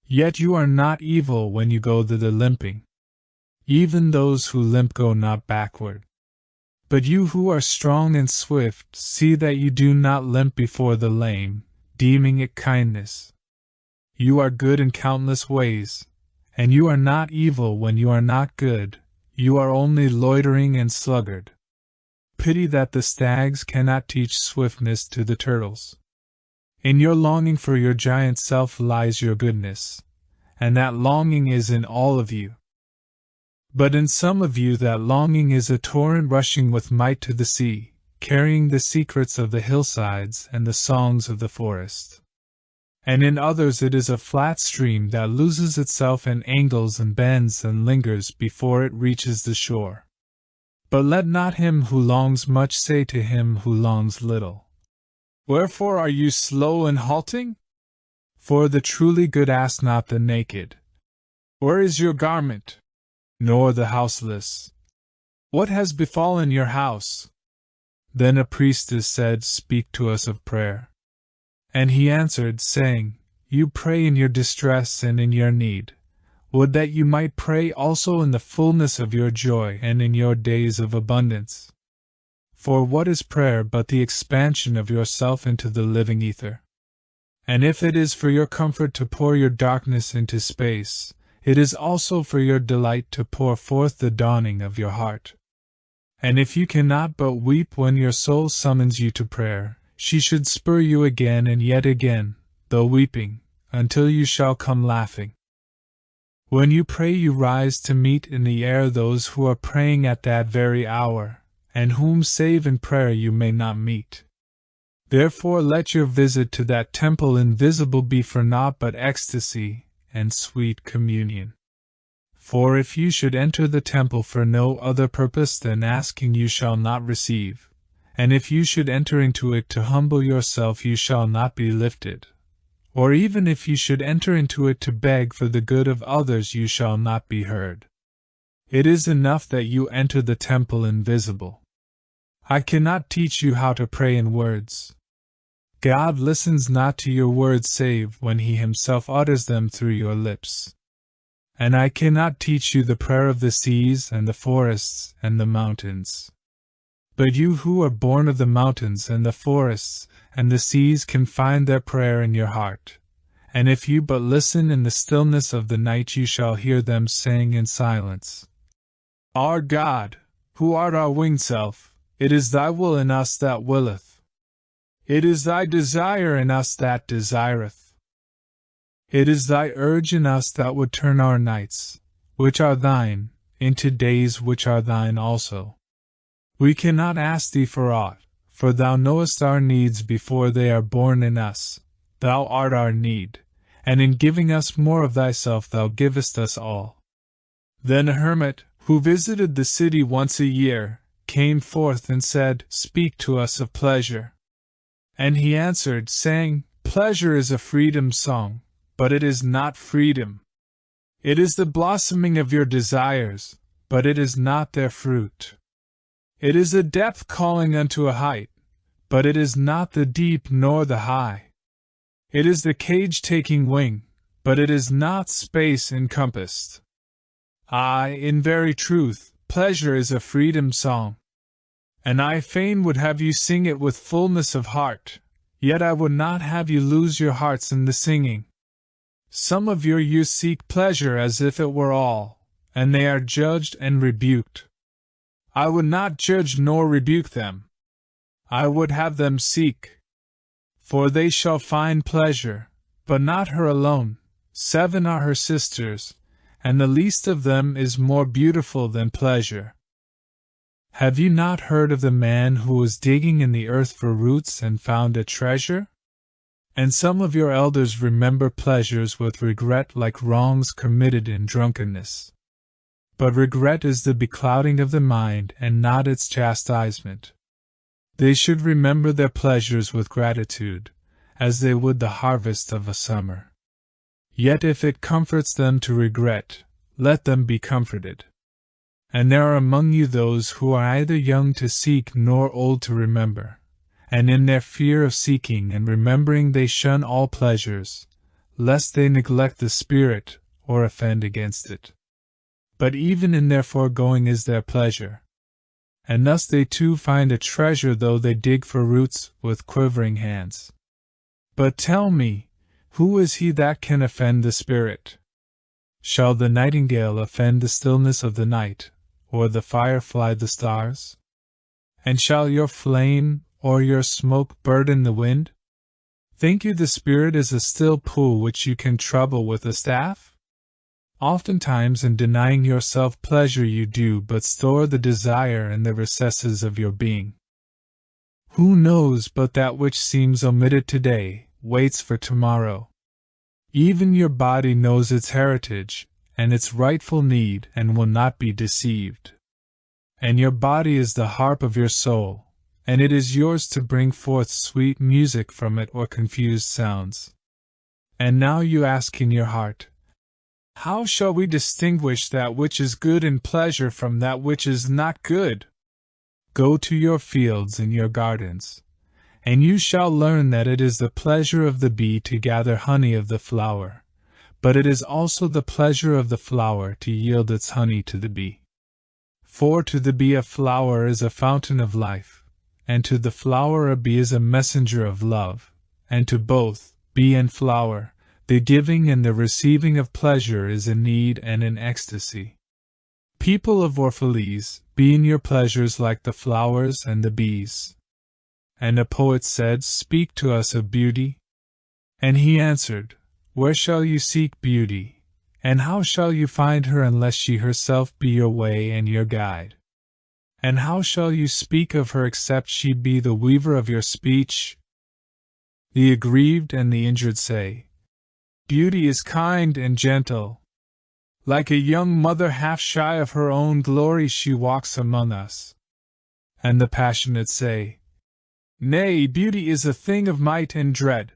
Yet you are not evil when you go thither limping. Even those who limp go not backward. But you who are strong and swift, see that you do not limp before the lame, deeming it kindness. You are good in countless ways, and you are not evil when you are not good, you are only loitering and sluggard. Pity that the stags cannot teach swiftness to the turtles. In your longing for your giant self lies your goodness, and that longing is in all of you. But in some of you that longing is a torrent rushing with might to the sea, carrying the secrets of the hillsides and the songs of the forest. And in others it is a flat stream that loses itself in angles and bends and lingers before it reaches the shore. But let not him who longs much say to him who longs little, "Wherefore are you slow and halting?" For the truly good ask not the naked, "Where is your garment?" nor the houseless, "What has befallen your house?" Then a priestess said, "Speak to us of prayer." And he answered, saying, "You pray in your distress and in your need. Would that you might pray also in the fullness of your joy and in your days of abundance. For what is prayer but the expansion of yourself into the living ether? And if it is for your comfort to pour your darkness into space, it is also for your delight to pour forth the dawning of your heart. And if you cannot but weep when your soul summons you to prayer, she should spur you again and yet again, though weeping, until you shall come laughing. When you pray, you rise to meet in the air those who are praying at that very hour, and whom save in prayer you may not meet. Therefore let your visit to that temple invisible be for naught but ecstasy and sweet communion. For if you should enter the temple for no other purpose than asking, you shall not receive, and if you should enter into it to humble yourself, you shall not be lifted. Or even if you should enter into it to beg for the good of others, you shall not be heard. It is enough that you enter the temple invisible. I cannot teach you how to pray in words. God listens not to your words save when He Himself utters them through your lips. And I cannot teach you the prayer of the seas and the forests and the mountains. But you who are born of the mountains and the forests and the seas can find their prayer in your heart, and if you but listen in the stillness of the night, you shall hear them saying in silence, "Our God, who art our winged self, it is thy will in us that willeth. It is thy desire in us that desireth. It is thy urge in us that would turn our nights, which are thine, into days which are thine also. We cannot ask thee for aught, for thou knowest our needs before they are born in us. Thou art our need, and in giving us more of thyself thou givest us all." Then a hermit, who visited the city once a year, came forth and said, "Speak to us of pleasure." And he answered, saying, "Pleasure is a freedom song, but it is not freedom. It is the blossoming of your desires, but it is not their fruit. It is a depth calling unto a height, but it is not the deep nor the high. It is the cage taking wing, but it is not space encompassed. Aye, in very truth, pleasure is a freedom song. And I fain would have you sing it with fullness of heart, yet I would not have you lose your hearts in the singing. Some of your youth seek pleasure as if it were all, and they are judged and rebuked. I would not judge nor rebuke them. I would have them seek. For they shall find pleasure, but not her alone. 7 are her sisters, and the least of them is more beautiful than pleasure. Have you not heard of the man who was digging in the earth for roots and found a treasure? And some of your elders remember pleasures with regret like wrongs committed in drunkenness. But regret is the beclouding of the mind and not its chastisement. They should remember their pleasures with gratitude, as they would the harvest of a summer. Yet if it comforts them to regret, let them be comforted. And there are among you those who are either young to seek nor old to remember, and in their fear of seeking and remembering they shun all pleasures, lest they neglect the Spirit or offend against it. But even in their foregoing is their pleasure, and thus they too find a treasure though they dig for roots with quivering hands. But tell me, who is he that can offend the Spirit? Shall the nightingale offend the stillness of the night, or the firefly the stars? And shall your flame or your smoke burden the wind? Think you the Spirit is a still pool which you can trouble with a staff? Oftentimes in denying yourself pleasure you do but store the desire in the recesses of your being. Who knows but that which seems omitted today waits for tomorrow? Even your body knows its heritage and its rightful need and will not be deceived. And your body is the harp of your soul, and it is yours to bring forth sweet music from it or confused sounds. And now you ask in your heart, how shall we distinguish that which is good in pleasure from that which is not good? Go to your fields and your gardens, and you shall learn that it is the pleasure of the bee to gather honey of the flower, but it is also the pleasure of the flower to yield its honey to the bee. For to the bee a flower is a fountain of life, and to the flower a bee is a messenger of love, and to both, bee and flower, the giving and the receiving of pleasure is a need and an ecstasy. People of Orphalese, be in your pleasures like the flowers and the bees. And a poet said, speak to us of beauty. And he answered, where shall you seek beauty, and how shall you find her unless she herself be your way and your guide? And how shall you speak of her except she be the weaver of your speech? The aggrieved and the injured say, beauty is kind and gentle. Like a young mother half shy of her own glory she walks among us. And the passionate say, nay, beauty is a thing of might and dread.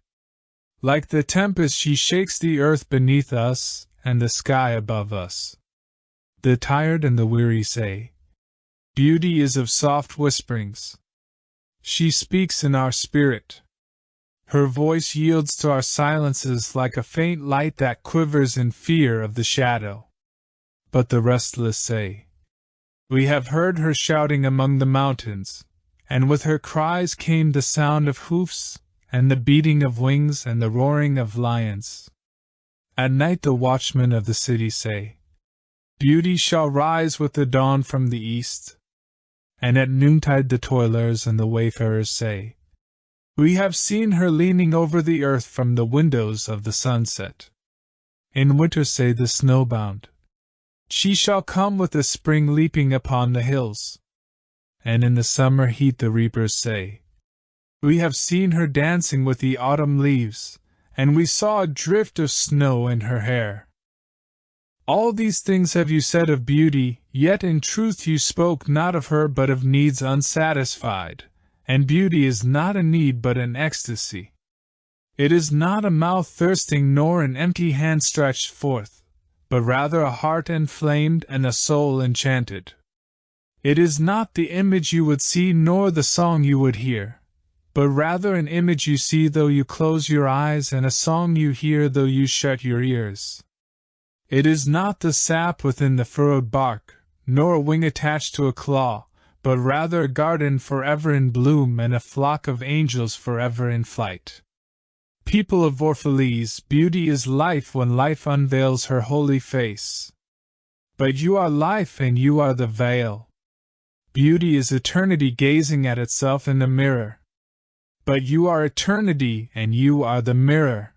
Like the tempest she shakes the earth beneath us, and the sky above us. The tired and the weary say, beauty is of soft whisperings. She speaks in our spirit. Her voice yields to our silences like a faint light that quivers in fear of the shadow. But the restless say, we have heard her shouting among the mountains, and with her cries came the sound of hoofs, and the beating of wings and the roaring of lions. At night the watchmen of the city say, beauty shall rise with the dawn from the east. And at noontide the toilers and the wayfarers say, we have seen her leaning over the earth from the windows of the sunset. In winter say the snowbound, she shall come with the spring leaping upon the hills. And in the summer heat the reapers say, we have seen her dancing with the autumn leaves, and we saw a drift of snow in her hair. All these things have you said of beauty, yet in truth you spoke not of her but of needs unsatisfied, and beauty is not a need but an ecstasy. It is not a mouth thirsting nor an empty hand stretched forth, but rather a heart enflamed and a soul enchanted. It is not the image you would see nor the song you would hear, but rather an image you see though you close your eyes and a song you hear though you shut your ears. It is not the sap within the furrowed bark, nor a wing attached to a claw, but rather a garden forever in bloom and a flock of angels forever in flight. People of Orphalese, beauty is life when life unveils her holy face. But you are life and you are the veil. Beauty is eternity gazing at itself in the mirror. But you are eternity and you are the mirror.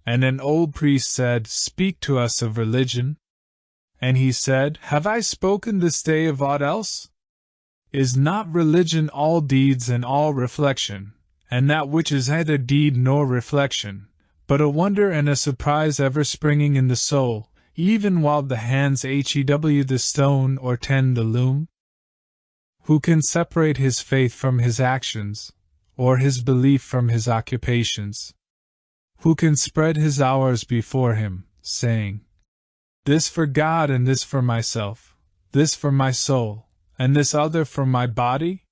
And an old priest said, "Speak to us of religion." And he said, "Have I spoken this day of aught else? Is not religion all deeds and all reflection, and that which is neither deed nor reflection, but a wonder and a surprise ever springing in the soul, even while the hands hew the stone or tend the loom? Who can separate his faith from his actions, or his belief from his occupations? Who can spread his hours before him, saying, 'This for God and this for myself, this for my soul, and this other for my body'?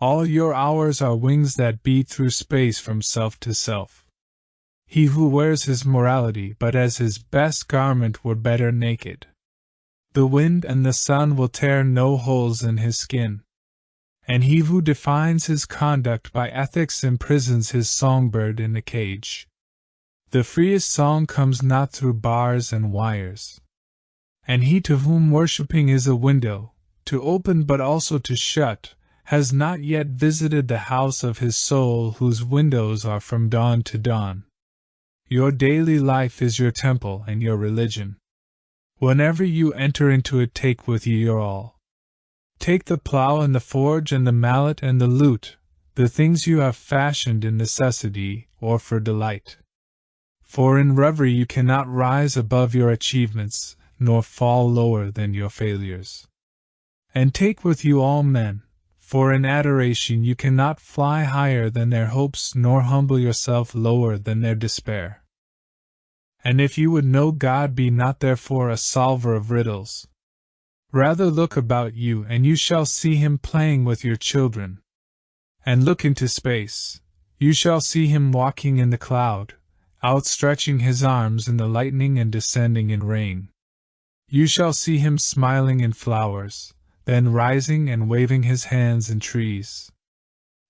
All your hours are wings that beat through space from self to self. He who wears his morality but as his best garment were better naked. The wind and the sun will tear no holes in his skin. And he who defines his conduct by ethics imprisons his songbird in a cage. The freest song comes not through bars and wires. And he to whom worshipping is a window, to open but also to shut, has not yet visited the house of his soul whose windows are from dawn to dawn. Your daily life is your temple and your religion. Whenever you enter into it, take with you your all. Take the plough and the forge and the mallet and the lute, the things you have fashioned in necessity or for delight. For in reverie you cannot rise above your achievements, nor fall lower than your failures. And take with you all men, for in adoration you cannot fly higher than their hopes nor humble yourself lower than their despair. And if you would know God, be not therefore a solver of riddles. Rather look about you and you shall see him playing with your children. And look into space, you shall see him walking in the cloud, outstretching his arms in the lightning and descending in rain. You shall see him smiling in flowers, then rising and waving his hands in trees.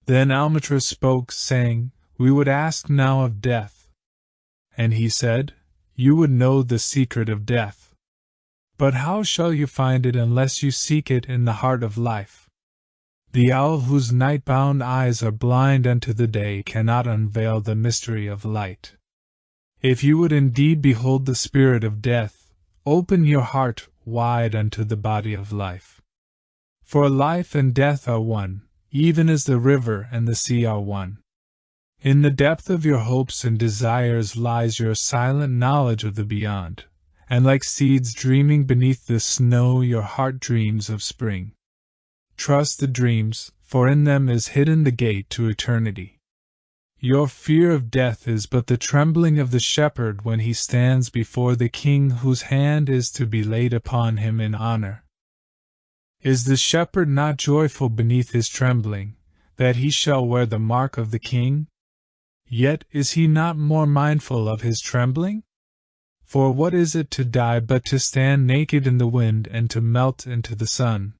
Then Almustafa spoke, saying, "We would ask now of death." And he said, "You would know the secret of death. But how shall you find it unless you seek it in the heart of life? The owl whose night-bound eyes are blind unto the day cannot unveil the mystery of light. If you would indeed behold the spirit of death, open your heart wide unto the body of life. For life and death are one, even as the river and the sea are one. In the depth of your hopes and desires lies your silent knowledge of the beyond, and like seeds dreaming beneath the snow your heart dreams of spring. Trust the dreams, for in them is hidden the gate to eternity. Your fear of death is but the trembling of the shepherd when he stands before the king whose hand is to be laid upon him in honor. Is the shepherd not joyful beneath his trembling, that he shall wear the mark of the king? Yet is he not more mindful of his trembling? For what is it to die but to stand naked in the wind and to melt into the sun?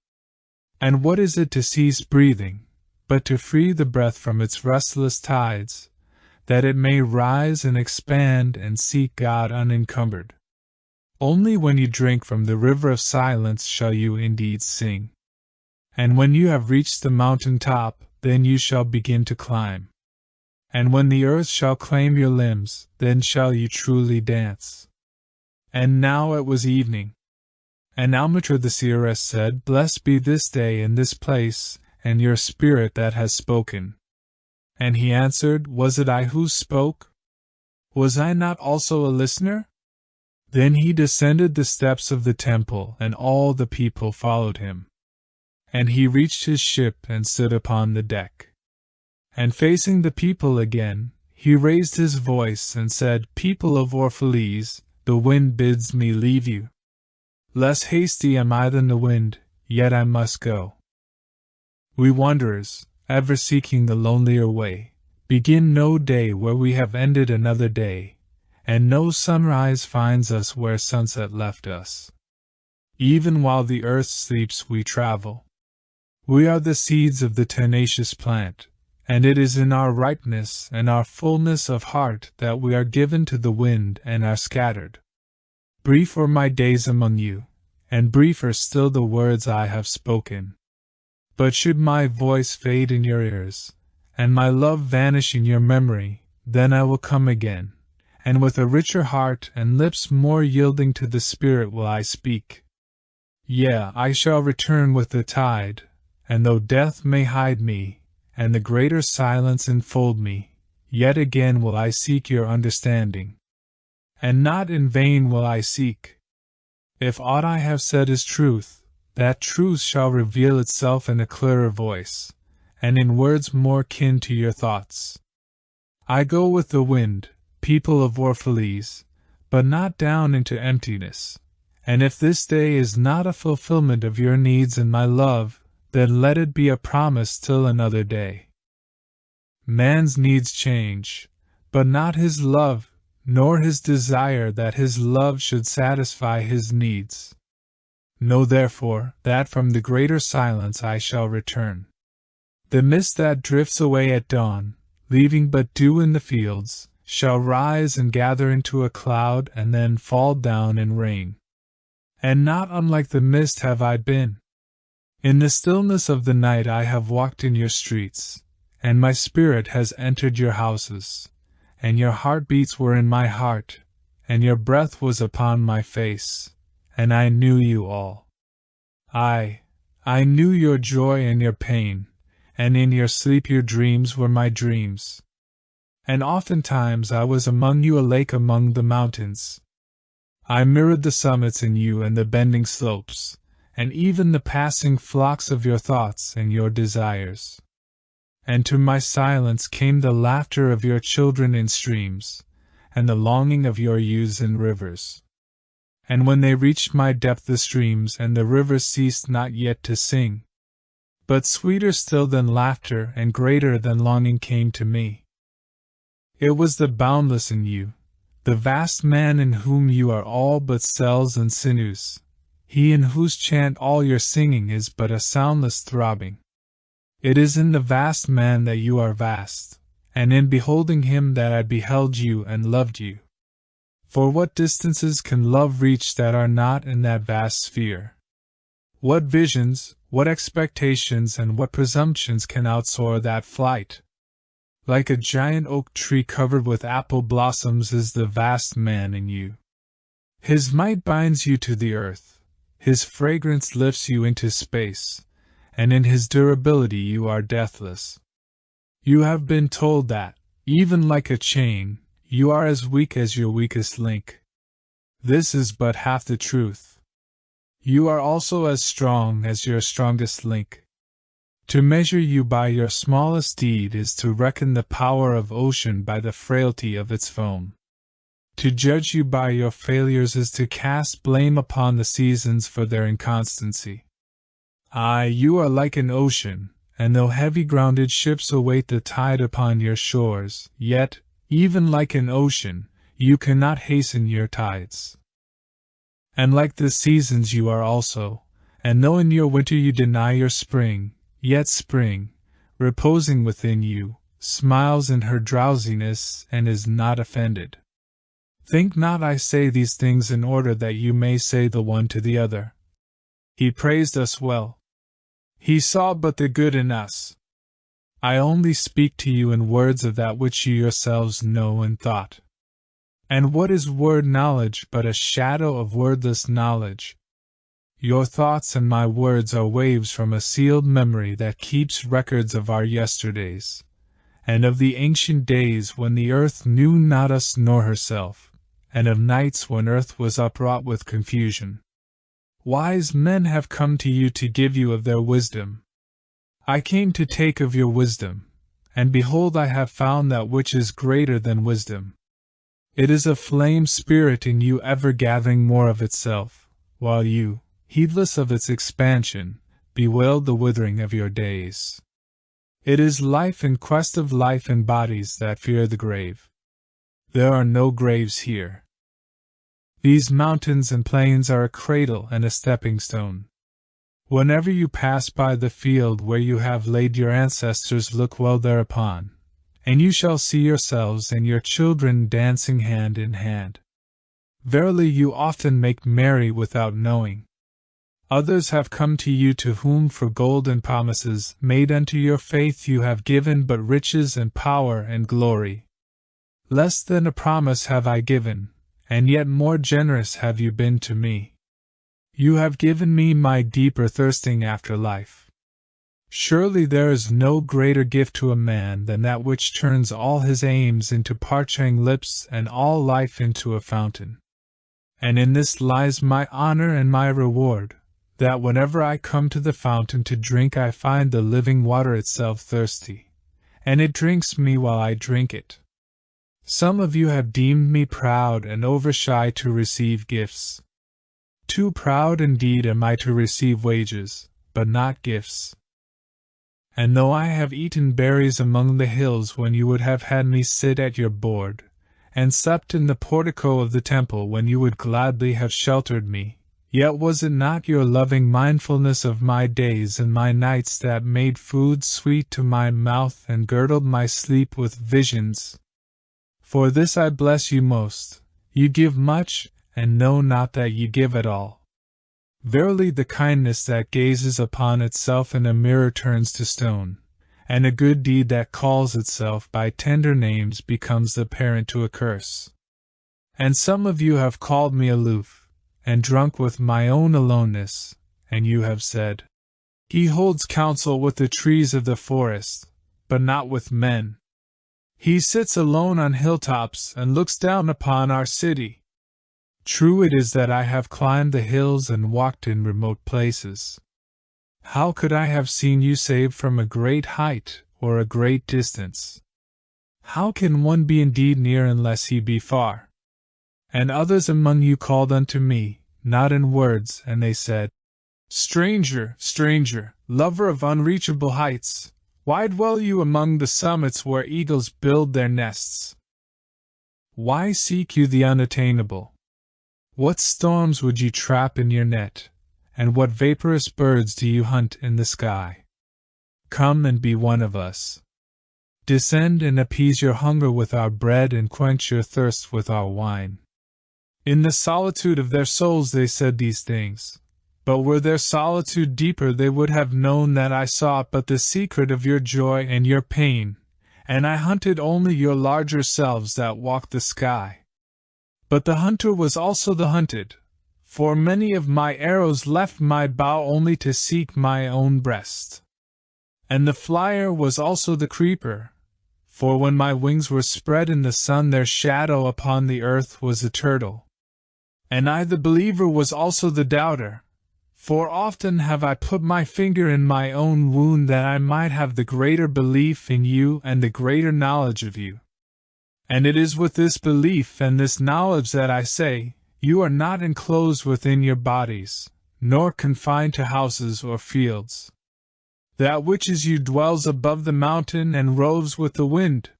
And what is it to cease breathing, but to free the breath from its restless tides, that it may rise and expand and seek God unencumbered? Only when you drink from the river of silence shall you indeed sing. And when you have reached the mountain top, then you shall begin to climb. And when the earth shall claim your limbs, then shall you truly dance. And now it was evening. And Almustafa the seeress said, "Blessed be this day and this place, and your spirit that has spoken." And he answered, "Was it I who spoke? Was I not also a listener?" Then he descended the steps of the temple, and all the people followed him. And he reached his ship and stood upon the deck. And facing the people again, he raised his voice and said, "People of Orphalese, the wind bids me leave you. Less hasty am I than the wind, yet I must go. We wanderers, ever seeking the lonelier way, begin no day where we have ended another day, and no sunrise finds us where sunset left us. Even while the earth sleeps we travel. We are the seeds of the tenacious plant, and it is in our ripeness and our fullness of heart that we are given to the wind and are scattered. Brief were my days among you, and briefer still the words I have spoken. But should my voice fade in your ears, and my love vanish in your memory, then I will come again, and with a richer heart and lips more yielding to the Spirit will I speak. Yea, I shall return with the tide, and though death may hide me, and the greater silence enfold me, yet again will I seek your understanding. And not in vain will I seek. If aught I have said is truth, that truth shall reveal itself in a clearer voice, and in words more kin to your thoughts. I go with the wind, people of Orphalese, but not down into emptiness, and if this day is not a fulfillment of your needs and my love, then let it be a promise till another day. Man's needs change, but not his love, nor his desire that his love should satisfy his needs. Know therefore that from the greater silence I shall return. The mist that drifts away at dawn, leaving but dew in the fields, shall rise and gather into a cloud and then fall down in rain. And not unlike the mist have I been. In the stillness of the night I have walked in your streets, and my spirit has entered your houses, and your heartbeats were in my heart, and your breath was upon my face, and I knew you all. I knew your joy and your pain, and in your sleep your dreams were my dreams. And oftentimes I was among you, a lake among the mountains. I mirrored the summits in you and the bending slopes, and even the passing flocks of your thoughts and your desires. And to my silence came the laughter of your children in streams, and the longing of your youths in rivers. And when they reached my depth the streams and the rivers ceased not yet to sing. But sweeter still than laughter and greater than longing came to me. It was the boundless in you, the vast man in whom you are all but cells and sinews, he in whose chant all your singing is but a soundless throbbing. It is in the vast man that you are vast, and in beholding him that I beheld you and loved you. For what distances can love reach that are not in that vast sphere? What visions, what expectations, and what presumptions can outsoar that flight? Like a giant oak tree covered with apple blossoms is the vast man in you. His might binds you to the earth, his fragrance lifts you into space, and in his durability you are deathless. You have been told that, even like a chain, you are as weak as your weakest link. This is but half the truth. You are also as strong as your strongest link. To measure you by your smallest deed is to reckon the power of ocean by the frailty of its foam. To judge you by your failures is to cast blame upon the seasons for their inconstancy. Aye, you are like an ocean, and though heavy-grounded ships await the tide upon your shores, yet, even like an ocean, you cannot hasten your tides. And like the seasons you are also, and though in your winter you deny your spring, yet spring, reposing within you, smiles in her drowsiness and is not offended. Think not I say these things in order that you may say the one to the other, he praised us well. He saw but the good in us. I only speak to you in words of that which you yourselves know and thought. And what is word knowledge but a shadow of wordless knowledge? Your thoughts and my words are waves from a sealed memory that keeps records of our yesterdays, and of the ancient days when the earth knew not us nor herself, and of nights when earth was upwrought with confusion. Wise men have come to you to give you of their wisdom. I came to take of your wisdom, and behold I have found that which is greater than wisdom. It is a flame spirit in you ever gathering more of itself, while you, heedless of its expansion, bewailed the withering of your days. It is life in quest of life in bodies that fear the grave. There are no graves here. These mountains and plains are a cradle and a stepping stone. Whenever you pass by the field where you have laid your ancestors, look well thereupon, and you shall see yourselves and your children dancing hand in hand. Verily you often make merry without knowing. Others have come to you to whom for gold and promises made unto your faith you have given but riches and power and glory. Less than a promise have I given, and yet more generous have you been to me. You have given me my deeper thirsting after life. Surely there is no greater gift to a man than that which turns all his aims into parching lips and all life into a fountain. And in this lies my honor and my reward, that whenever I come to the fountain to drink I find the living water itself thirsty, and it drinks me while I drink it. Some of you have deemed me proud and overshy to receive gifts. Too proud indeed am I to receive wages, but not gifts. And though I have eaten berries among the hills when you would have had me sit at your board, and slept in the portico of the temple when you would gladly have sheltered me, yet was it not your loving mindfulness of my days and my nights that made food sweet to my mouth and girdled my sleep with visions? For this I bless you most. You give much, and know not that you give at all. Verily the kindness that gazes upon itself in a mirror turns to stone, and a good deed that calls itself by tender names becomes the parent to a curse. And some of you have called me aloof, and drunk with my own aloneness, and you have said, He holds counsel with the trees of the forest, but not with men. He sits alone on hilltops and looks down upon our city. True it is that I have climbed the hills and walked in remote places. How could I have seen you save from a great height or a great distance? How can one be indeed near unless he be far? And others among you called unto me, not in words, and they said, Stranger, stranger, lover of unreachable heights, why dwell you among the summits where eagles build their nests? Why seek you the unattainable? What storms would you trap in your net, and what vaporous birds do you hunt in the sky? Come and be one of us. Descend and appease your hunger with our bread and quench your thirst with our wine. In the solitude of their souls they said these things, but were their solitude deeper they would have known that I sought but the secret of your joy and your pain, and I hunted only your larger selves that walked the sky. But the hunter was also the hunted, for many of my arrows left my bow only to seek my own breast. And the flyer was also the creeper, for when my wings were spread in the sun their shadow upon the earth was a turtle. And I the believer was also the doubter, for often have I put my finger in my own wound that I might have the greater belief in you and the greater knowledge of you. And it is with this belief and this knowledge that I say, you are not enclosed within your bodies, nor confined to houses or fields. That which is you dwells above the mountain and roves with the wind.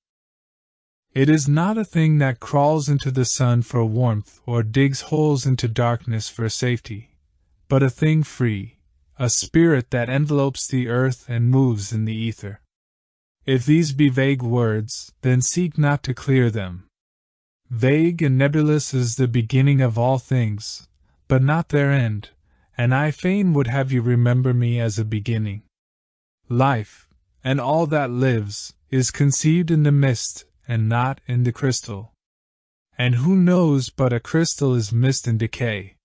It is not a thing that crawls into the sun for warmth or digs holes into darkness for safety, but a thing free, a spirit that envelopes the earth and moves in the ether. If these be vague words, then seek not to clear them. Vague and nebulous is the beginning of all things, but not their end, and I fain would have you remember me as a beginning. Life, and all that lives, is conceived in the mist, and not in the crystal. And who knows but a crystal is mist and decay?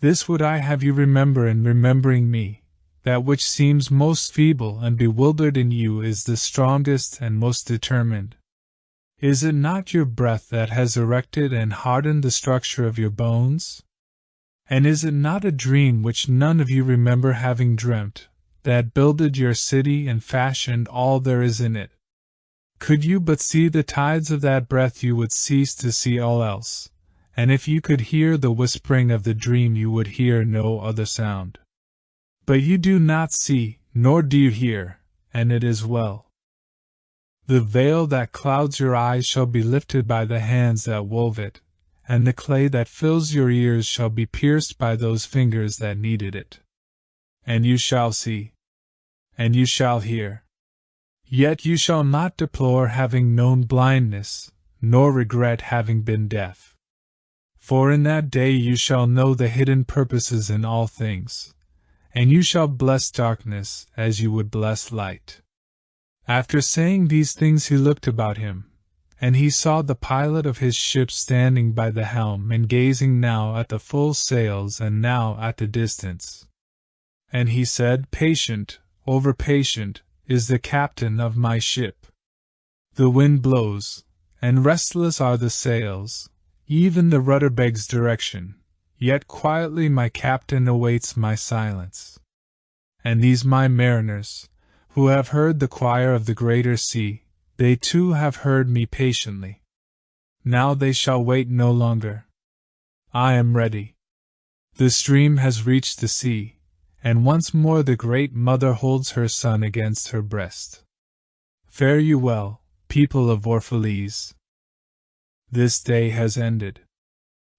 This would I have you remember in remembering me, that which seems most feeble and bewildered in you is the strongest and most determined. Is it not your breath that has erected and hardened the structure of your bones? And is it not a dream which none of you remember having dreamt, that builded your city and fashioned all there is in it? Could you but see the tides of that breath you would cease to see all else, and if you could hear the whispering of the dream you would hear no other sound. But you do not see, nor do you hear, and it is well. The veil that clouds your eyes shall be lifted by the hands that wove it, and the clay that fills your ears shall be pierced by those fingers that kneaded it. and you shall see, and you shall hear. Yet you shall not deplore having known blindness, nor regret having been deaf. For in that day you shall know the hidden purposes in all things, and you shall bless darkness as you would bless light. After saying these things he looked about him, and he saw the pilot of his ship standing by the helm and gazing now at the full sails and now at the distance. And he said, Patient, over patient, is the captain of my ship. The wind blows, and restless are the sails, even the rudder begs direction, yet quietly my captain awaits my silence. And these my mariners, who have heard the choir of the greater sea, they too have heard me patiently. Now they shall wait no longer. I am ready. The stream has reached the sea, and once more the great mother holds her son against her breast. Fare you well, people of Orphalese. This day has ended.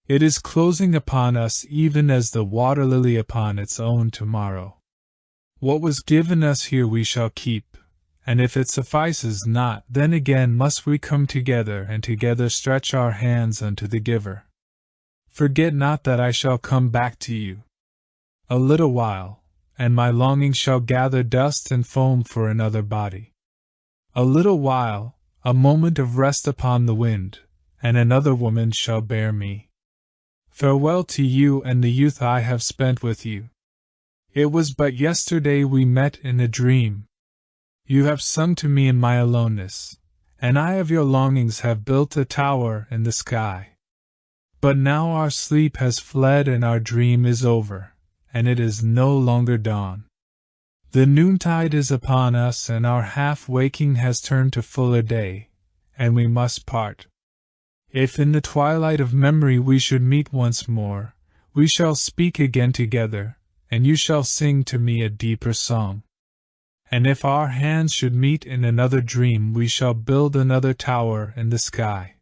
It is closing upon us even as the water lily upon its own tomorrow. What was given us here we shall keep, and if it suffices not, then again must we come together and together stretch our hands unto the Giver. Forget not that I shall come back to you. A little while, and my longing shall gather dust and foam for another body. A little while, a moment of rest upon the wind, and another woman shall bear me. Farewell to you and the youth I have spent with you. It was but yesterday we met in a dream. You have sung to me in my aloneness, and I of your longings have built a tower in the sky. But now our sleep has fled and our dream is over, and it is no longer dawn. The noontide is upon us and our half-waking has turned to fuller day, and we must part. If in the twilight of memory we should meet once more, we shall speak again together, and you shall sing to me a deeper song. And if our hands should meet in another dream, we shall build another tower in the sky.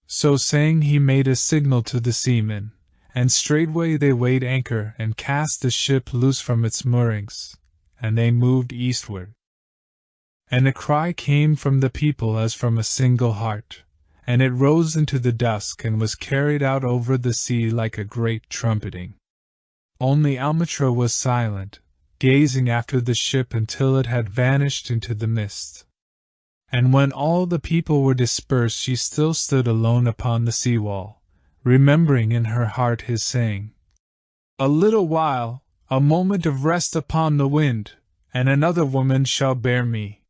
So saying, he made a signal to the seamen, and straightway they weighed anchor and cast the ship loose from its moorings, and they moved eastward. And a cry came from the people as from a single heart, and it rose into the dusk and was carried out over the sea like a great trumpeting. Only Almustafa was silent, gazing after the ship until it had vanished into the mist. And when all the people were dispersed, she still stood alone upon the sea-wall, remembering in her heart his saying, A little while, a moment of rest upon the wind, and another woman shall bear me.